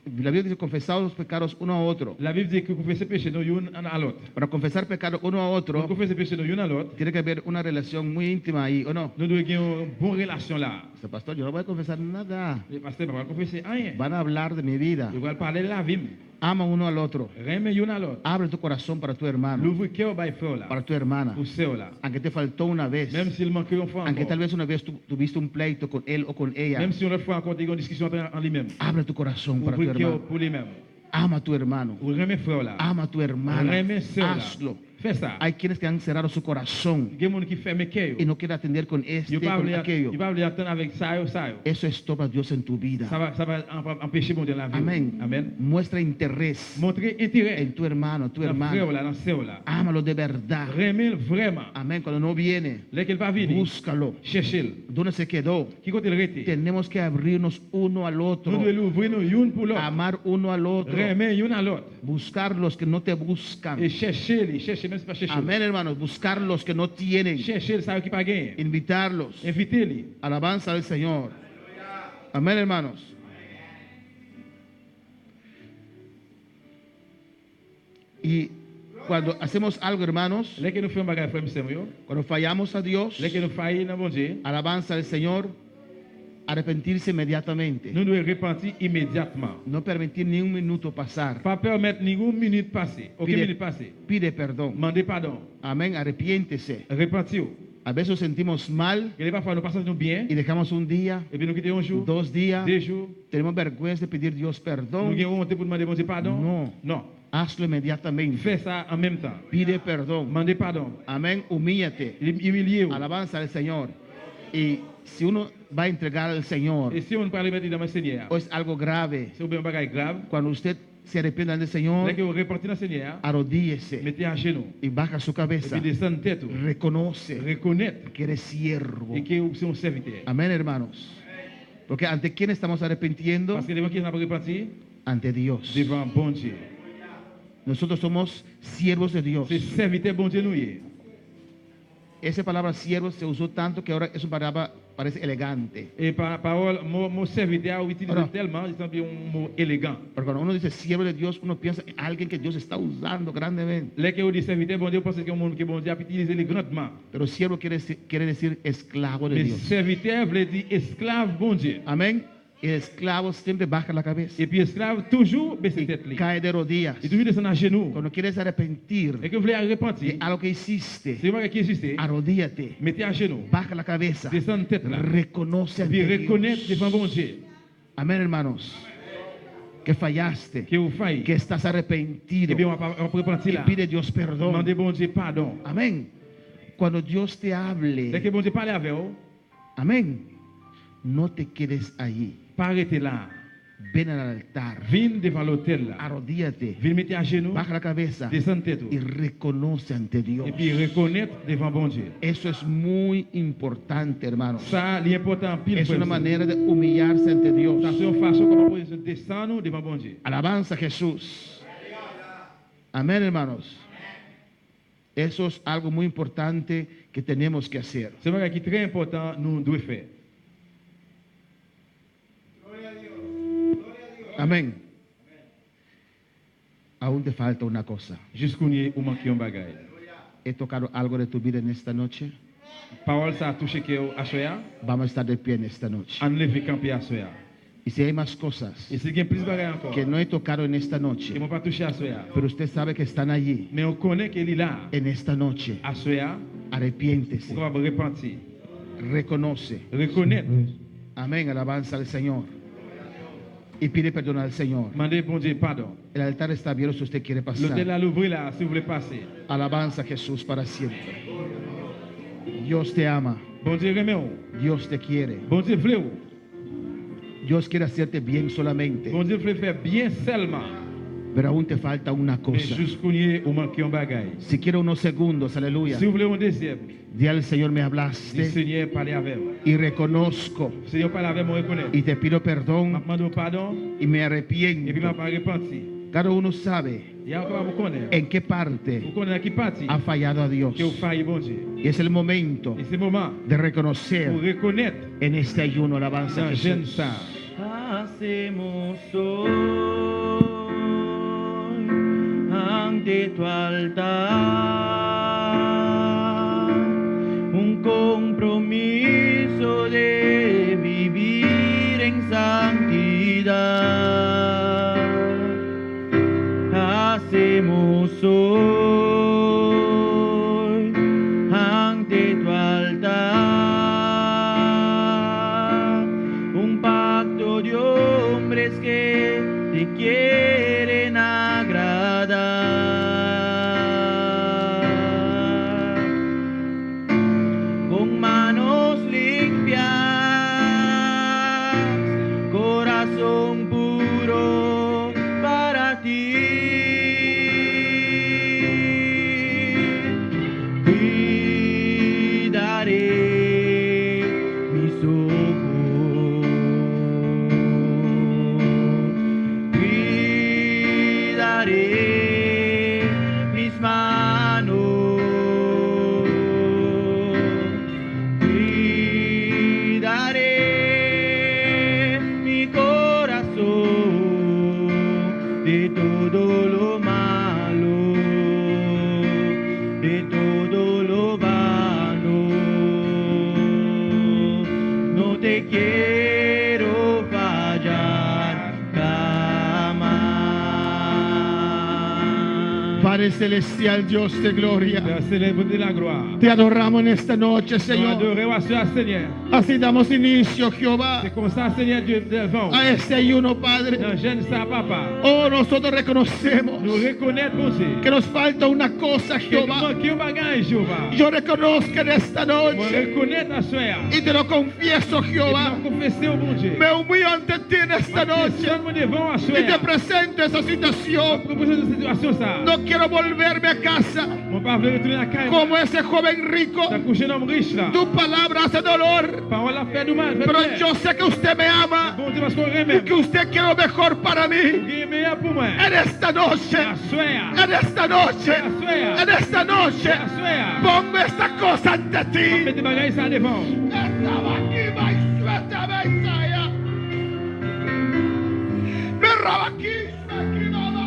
la Biblia dice confesar los pecados uno a otro. la Bible dit que confesser péché nous une à l'autre. Para confesar pecados uno a Pour otro, confesser péché nous une à l'autre, tiene que haber una relación muy íntima ahí, ¿o no? nous devons avoir une bonne relation là. Dice, pastor, yo no voy a confesar nada. Le pasteur ne va pas confesser rien. Van a hablar de mi vida. Il va parler de la vie. Ama uno al otro. Aimer une à l'autre. Abre tu corazón para tu hermano, L'ouvre cœur by frère là. para tu hermana. Pour sœur là. Aunque te faltó una vez, Même s'il manque une fois aunque tal encore. vez una vez tuviste un pleito con él o con ella, Même si on a fois encore des discussions en lui-même. abre tu corazón para tu Ouvre cœur hermano. pour lui-même. Ama a tu hermano. Ou remet frère là. Ama a tu hermana. Remet sœur là. Hazlo. Fais ça. Hay quienes que han cerrado su corazón Il y a des gens qui ferment cœur. y no quieren atender con Il este, va con vouloir aquello. attendre avec ça yo, ça yo. Eso estorba a Dios en tu vida. Ça va empêcher mon Dieu la vie. Amén. Amen. Muestra interés Montrer intérêt en tu hermano, tu dans frère hermana. là, dans sœur là. Ámalo de verdad. Remel vraiment. Amén. Cuando no viene, Dès qu'il va venir, búscalo. cherchez-le. ¿Dónde se quedó? Qui compte le rete? Tenemos que abrirnos uno al Nous otro, devons l'ouvrir nous une pour l'autre. amar uno al otro, Remer une à l'autre. buscar los que no te buscan. Et chercher même si pas chercher. Amén, hermanos. Buscar los que no tienen. Chercher ça qui pas gagné. Invitarlos. Invitez-les. Alabanza al Señor. Amén, hermanos. Y cuando hacemos algo, hermanos, Dès que nous faisons bagage frère monsieur yo, cuando fallamos a Dios, dès que nous faillons dans bon Dieu, alabanza al Señor, arrepentirse inmediatamente. nous devons repentir immédiatement. No permitir ni un minuto pasar. Pas permettre ni une minute passer. Aucune minute passer. Pide perdón. Demandez pardon. Amén, arrepiéntese. Repentir. A veces nos sentimos mal Et parfois nous passons bien y dejamos un día, et puis nous quittons un jour, 2 días, 2 jours, tenemos vergüenza de pedir Dios nous perdón. avons honte pour demander bon Dieu pardon. No. Non. Hazlo inmediatamente. Fais ça en même temps. Pide perdón. Demandez pardon. Amén, humíllate. Humiliez-vous. Alabanza al Señor. Y si uno va a entregar al Señor, Et si on parle maintenant dans le Seigneur, o es algo grave, c'est un bagage grave. cuando usted se arrepienta del Dès Señor, que vous repartez dans le Seigneur, arrodíllese mettez à genoux y baja su et cabeza. puis descendez tête. Reconoce Reconnaître que eres siervo. et que vous êtes un serviteur. Amén, hermanos. Porque ante quién estamos arrepintiendo? Parce que devant qui on a repentir? Ante Dios. Devant bon Dieu. Nosotros somos siervos de Dios. C'est serviteur bon Dieu nous y est. Esa palabra siervo se usó tanto que ahora esa palabra parece elegante. Et par parole, mon serviteur a utilisé Alors. tellement, il semble un mot élégant. Porque cuando uno dice siervo de Dios, uno piensa en alguien que Dios está usando grandemente. Les que vous dites serviteur bon Dieu, parce que monde que bon Dieu a utilisé les grandement. Pero siervo quiere decir esclavo de Mais Dios. serviteur veut dire esclave bon Dieu. Amén. El esclavo siempre baja la cabeza Et puis esclave toujours baisse y tête. cae de rodillas. Et toujours descend à genoux. Cuando quieres arrepentir Et que vous voulez de repentir, algo que hiciste, c'est moi qui existe. arrodíllate, Mettez à genoux. baja la cabeza, Descend tête là. reconoce Et ante puis reconnaître Dios. devant bon Dieu Amén, hermanos. Que fallaste, que vous faillez. que estás Et arrepentido bien on va repentir y là. pide Dios perdón. Demandez bon Dieu pardon. Amén. Cuando Dios te Dès hable, que bon Dieu parle avec vous, amén, no te quedes allí. pas arrêter là. Ven al altar, Viens devant l'autel là. arrodíllate, Viens mettre à genoux. baja la cabeza Descend tête. y reconoce ante Dios. Et puis reconnaître devant bon Dieu. Eso es muy importante, hermanos. Ça, l'important pile. Es una frère, manera de humillarse ante Dios. ça, c'est une façon comment on peut descendre devant bon Dieu. Alabanza a Jesús. Amén, hermanos. Eso es algo muy importante que tenemos que hacer. C'est un qui est très important, nous devons faire. Amén. Aún te falta una cosa. Jusqu'où nous manquons un bagage. He tocado algo de tu vida en esta noche. Parole, ça a touché que à soya. Vamos a estar de pie en esta noche. Enlever camper à soya. Y si hay más cosas Et s'il y a plus de bagages encore, que no he tocado en esta qui noche, ne m'ont pas touché à soya. pero usted sabe que están allí Mais on connaît qu'il est là. en esta noche, À soya, arrepiéntese, on va repentir. reconoce. Reconnaître. Amén, alabanza al Señor. Y pide perdón al Señor. Demandez bon Dieu pardon. El altar está abierto si usted quiere L'hôtel pasar. à l'ouvrir là, si vous voulez passer. Alabanza a Jesús para siempre. Dios te ama. Bon Dieu remet vous. Dios te quiere. Bon Dieu voulait vous. Dios quiere hacerte bien solamente. Bon Dieu voulait faire bien seulement. Pero aún te falta una Mais cosa. jusqu'où nous manquons un bagage. Si quiero unos segundos, aleluya. Si vous voulez un deuxième, Di al Señor, me dis hablaste Seigneur, parlez avec moi. y reconozco Seigneur, parlez avec moi, reconnaître. y te pido Je perdón demande pardon y me et puis je arrepiento. ne pas repentir. Cada uno sabe Il y a encore à vous connaître. en qué parte Vous connaissez qui partie ha fallado a Dios. que vous faillez, bon Dieu. Y es el momento Et c'est le moment de pour reconocer reconnaître en este ayuno alabanza a dans jeune Jesús. ça. Hacemos hoy ante tu altar un compromiso de vivir en santidad. Hacemos hoy ante tu altar un pacto de hombres que te quieren agradar. te quiero fallar jamás. Padre Celestial, Dios de gloria, Père célèbre de la gloire. te adoramos en esta noche, Nous Señor. adorons à ce Seigneur. Así damos inicio, Jehová, C'est comme ça, Seigneur Dieu, devant. a este ayuno, Padre. Dans jeune ça, papa. Oh, nosotros reconocemos Nous reconnaître, bon Dieu. que nos falta una cosa, Que nous Jehová. manquons bagage, Jéhovah. Yo reconozco en esta Moi, noche reconnaître à soir. y te lo confieso, Et Jehová. nous confesser au bon Dieu. Me humillo ante ti en esta noche Sonne-moi devant à y te soir. presento esa situación. Proposez une situation ça. No quiero volverme a casa Mon père veut retourner à la caille. como ese joven rico. T'as couché un homme riche là. Tu palabra hace dolor, Parole a fait du mal. fait pero bien. yo sé que usted me ama Bon Dieu, parce qu'on y remet. que usted quiere lo mejor para mí. Il est meilleur pour moi. En esta noche, À soir. en esta noche, en esta noche, À soir. pongo esta cosa ante ti. Mettez bagage ça devant. Estaba aquí, maestro, Mesaya. Me roba aquí, aquí, no, no,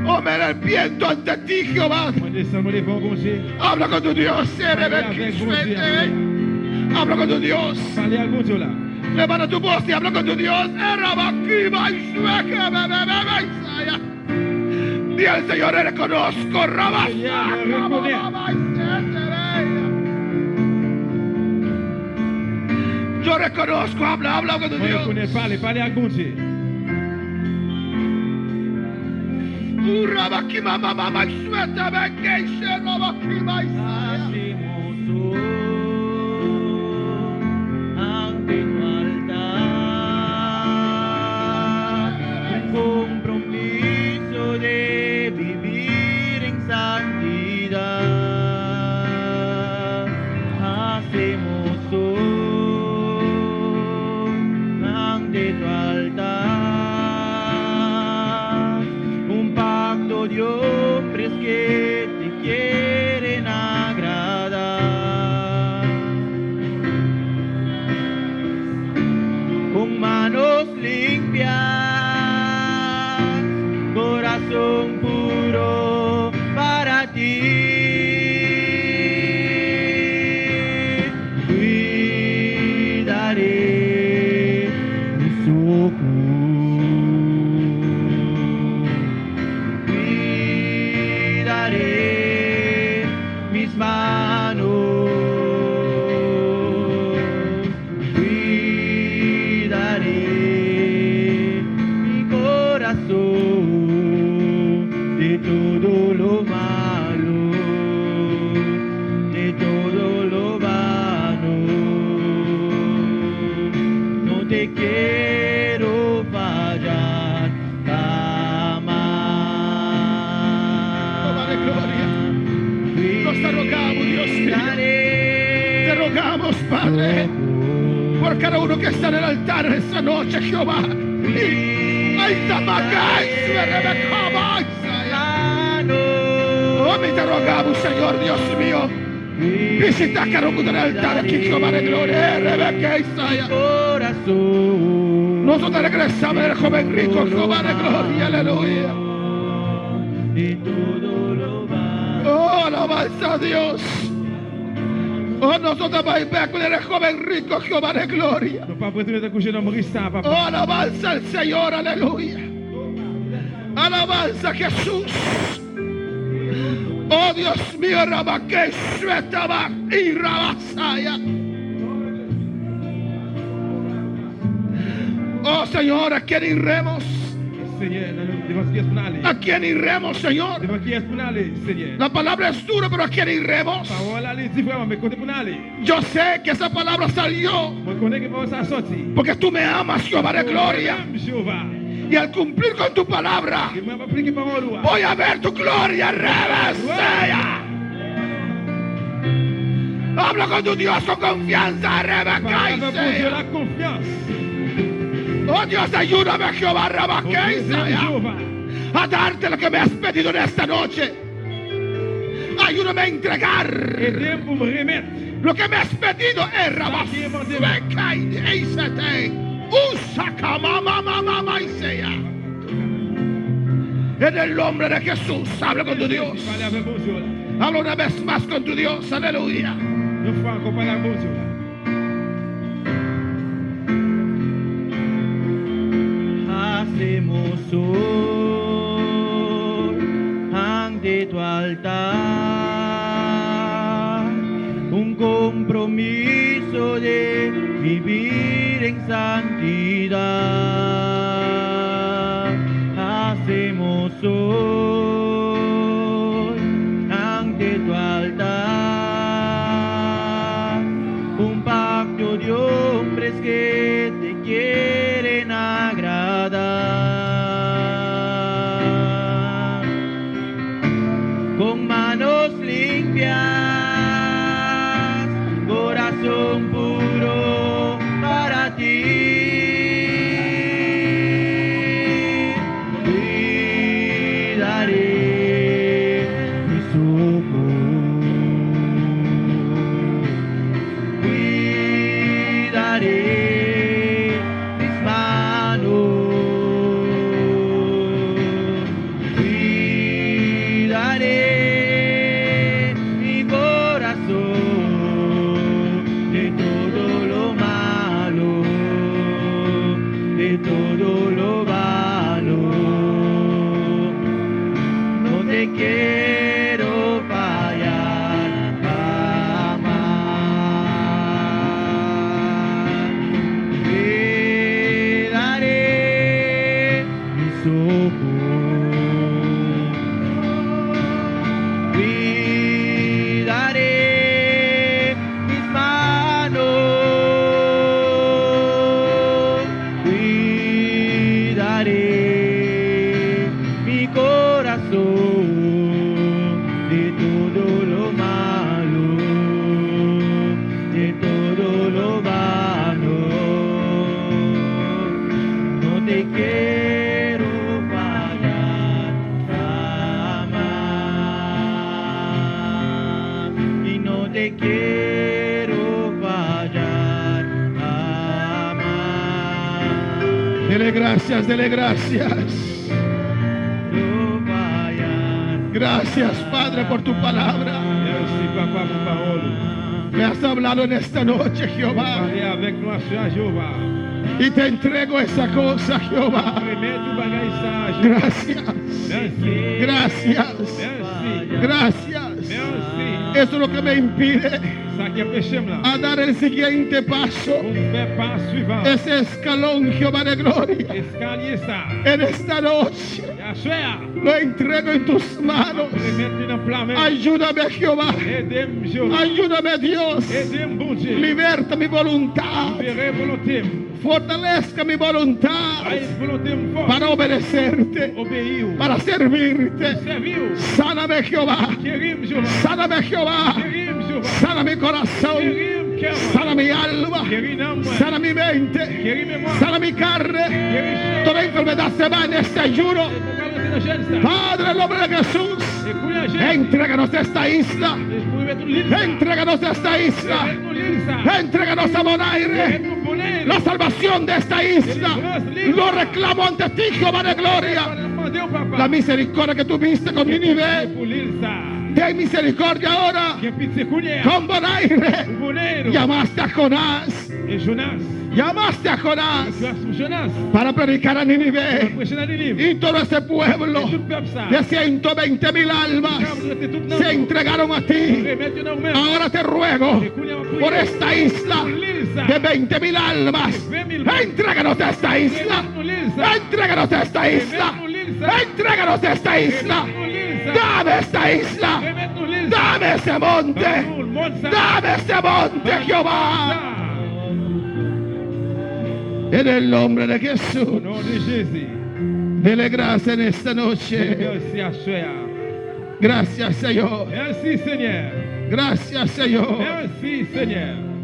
Oh, me arrepiento ante ti, Jehová. Moi, descends-moi devant, bon Dieu. Habla con tu Dios, habla con tu Dios. Parlez à bon Dieu là. Levanta tu voz y habla con tu Dios. Di al Señor, reconozco, yo reconozco, habla con tu Moi, je Dios. connais, parlez à bon Dieu. Rabaki mama mama sueta bengeishe rabaki maisaya. Hacemos ante tu altar un compromiso de vivir en santidad. Hacemos ante tu altar un pacto de hombres que te quieren agradar. Con manos limpias, corazón puro para ti. Cuidaré mis ojos. Cuidaré mis manos, cuidaré mi corazón de todo lo malo, de todo lo vano. No te quiero fallar jamás. Padre, gloria. Nos te rogamos, Dios mío. Te rogamos, Padre, por cada uno que está en el altar esta noche, Jehová. Ay, tamacay, suerebecaba, oh, te rogamos, Señor, Dios mío. Visita cada uno del altar aquí, Jehová de gloria, Rebeca Isaya. Corazón. Nosotros regresamos del joven rico, Jehová de gloria, aleluya. De todo lo malo. Oh, alabanza a Dios. Oh, nosotros vamos a con el joven rico, Jehová de gloria. Non pas retourner te coucher un homme riche ça, Oh, papa. alabanza al Señor, aleluya. Alabanza a Jesús. Oh, Dios mío, Rabaque, Suetaba y Rabasaya. Oh, Señor, ¿a quién iremos? Seigneur, devant qui est-ce pour aller? ¿A quién iremos, Señor? Devant qui est-ce pour aller, Seigneur? La palabra es dura, pero ¿a quién iremos? Parole allez, dis vraiment, mais côté pour aller. Yo sé que esa palabra salió Moi, je connais que parole ça a sorti. porque tú me amas, Jehová de gloria. Jéhovah. Y al cumplir con tu palabra, Et moi, je vais appliquer parole. voy a ver tu gloria, Rebesaya. Habla con tu Dios con confianza, Rebeca Parole pour Dieu Isaya. la confiance. Oh Dios, ayúdame, Jehová, Rebeca Isaya, Jéhovah. a darte lo que me has pedido en esta noche. Ayúdame a entregar Aidez pour me remettre. lo que me has pedido en Rabasbeca Isate. Usaka mama mama Isaya. En el nombre de Jesús, habla con tu Dios. Parle avec bon Dieu là. Habla una vez más con tu Dios. Aleluya. Une fois encore parle avec bon Dieu là. Hacemos hoy ante tu altar un compromiso de vivir en santidad. Hacemos hoy ante tu altar un pacto de hombres que te quieren agradar, con manos limpias, corazón puro para ti. Cuidaré mis ojos, cuidaré mis manos, cuidaré mi corazón de todo lo malo, de todo lo vano. No te quiero fallar jamás. Cuidaré mis ojos, cuidaré mis manos, cuidaré mi corazón de todo lo malo, de todo lo vano. No te quiero fallar jamás, y no te quiero fallar jamás. Dele gracias, dele gracias. No fallar. Gracias, Padre, por tu palabra. Merci papa pour parole. Me has hablado en esta noche, Jehová. Parlez avec nous à Jéhovah. Y te entrego esa cosa, Jehová. Remets tout bagage ça à Jéhovah. Gracias. Merci. Gracias. Merci. Gracias. Merci. Eso es lo que me impide Ça qui empêche là. a dar el siguiente paso. Pour faire pas suivant. Ese escalón, Jehová de gloria. Escalier ça. En esta noche Assoya. lo entrego en tus manos. Remettre dans plein main. Ayúdame, Jehová. Aidez-moi Jéhovah. Ayúdame, Dios. Aidez-moi bon Dieu. Liberta mi voluntad. Libérez volonté. Fortalezca mi voluntad Aide volonté forte. para obedecerte, Obéir. para servirte. Servir. Sáname, Jehová. Guérir Jéhovah. Sáname, Jehová. Guérir Jéhovah. Sana mi corazón. Guérir cœur. Sana mi alma. Guérir âme. Sana mi mente. Guérir mémoire. Sana mi carne. Guérir Toda enfermedad se va en este ayuno. Padre, en el nombre de Jesús, entréganos esta isla. Entréganos esta isla. Entréganos a Bonaire. La salvación de esta isla lo reclamo ante ti, Jehová de gloria. La misericordia que tuviste con Nínive, ten misericordia ahora con Bonaire. Llamaste a Jonás. Llamaste a Jonás para predicar a Nínive. Y todo ese pueblo de 120,000 almas se entregaron a ti. Ahora te ruego por esta isla de 20,000 almas. Entréganos a esta isla. Entréganos a esta isla. Entréganos a esta isla. Dame esta isla. Dame ese monte. Dame ese monte, Jehová. En el nombre de Jesús. Au nom de Jésus. Dele gracias en esta noche. Merci à Soya. Gracias, Señor. Merci Seigneur. Gracias, Señor. Merci Seigneur.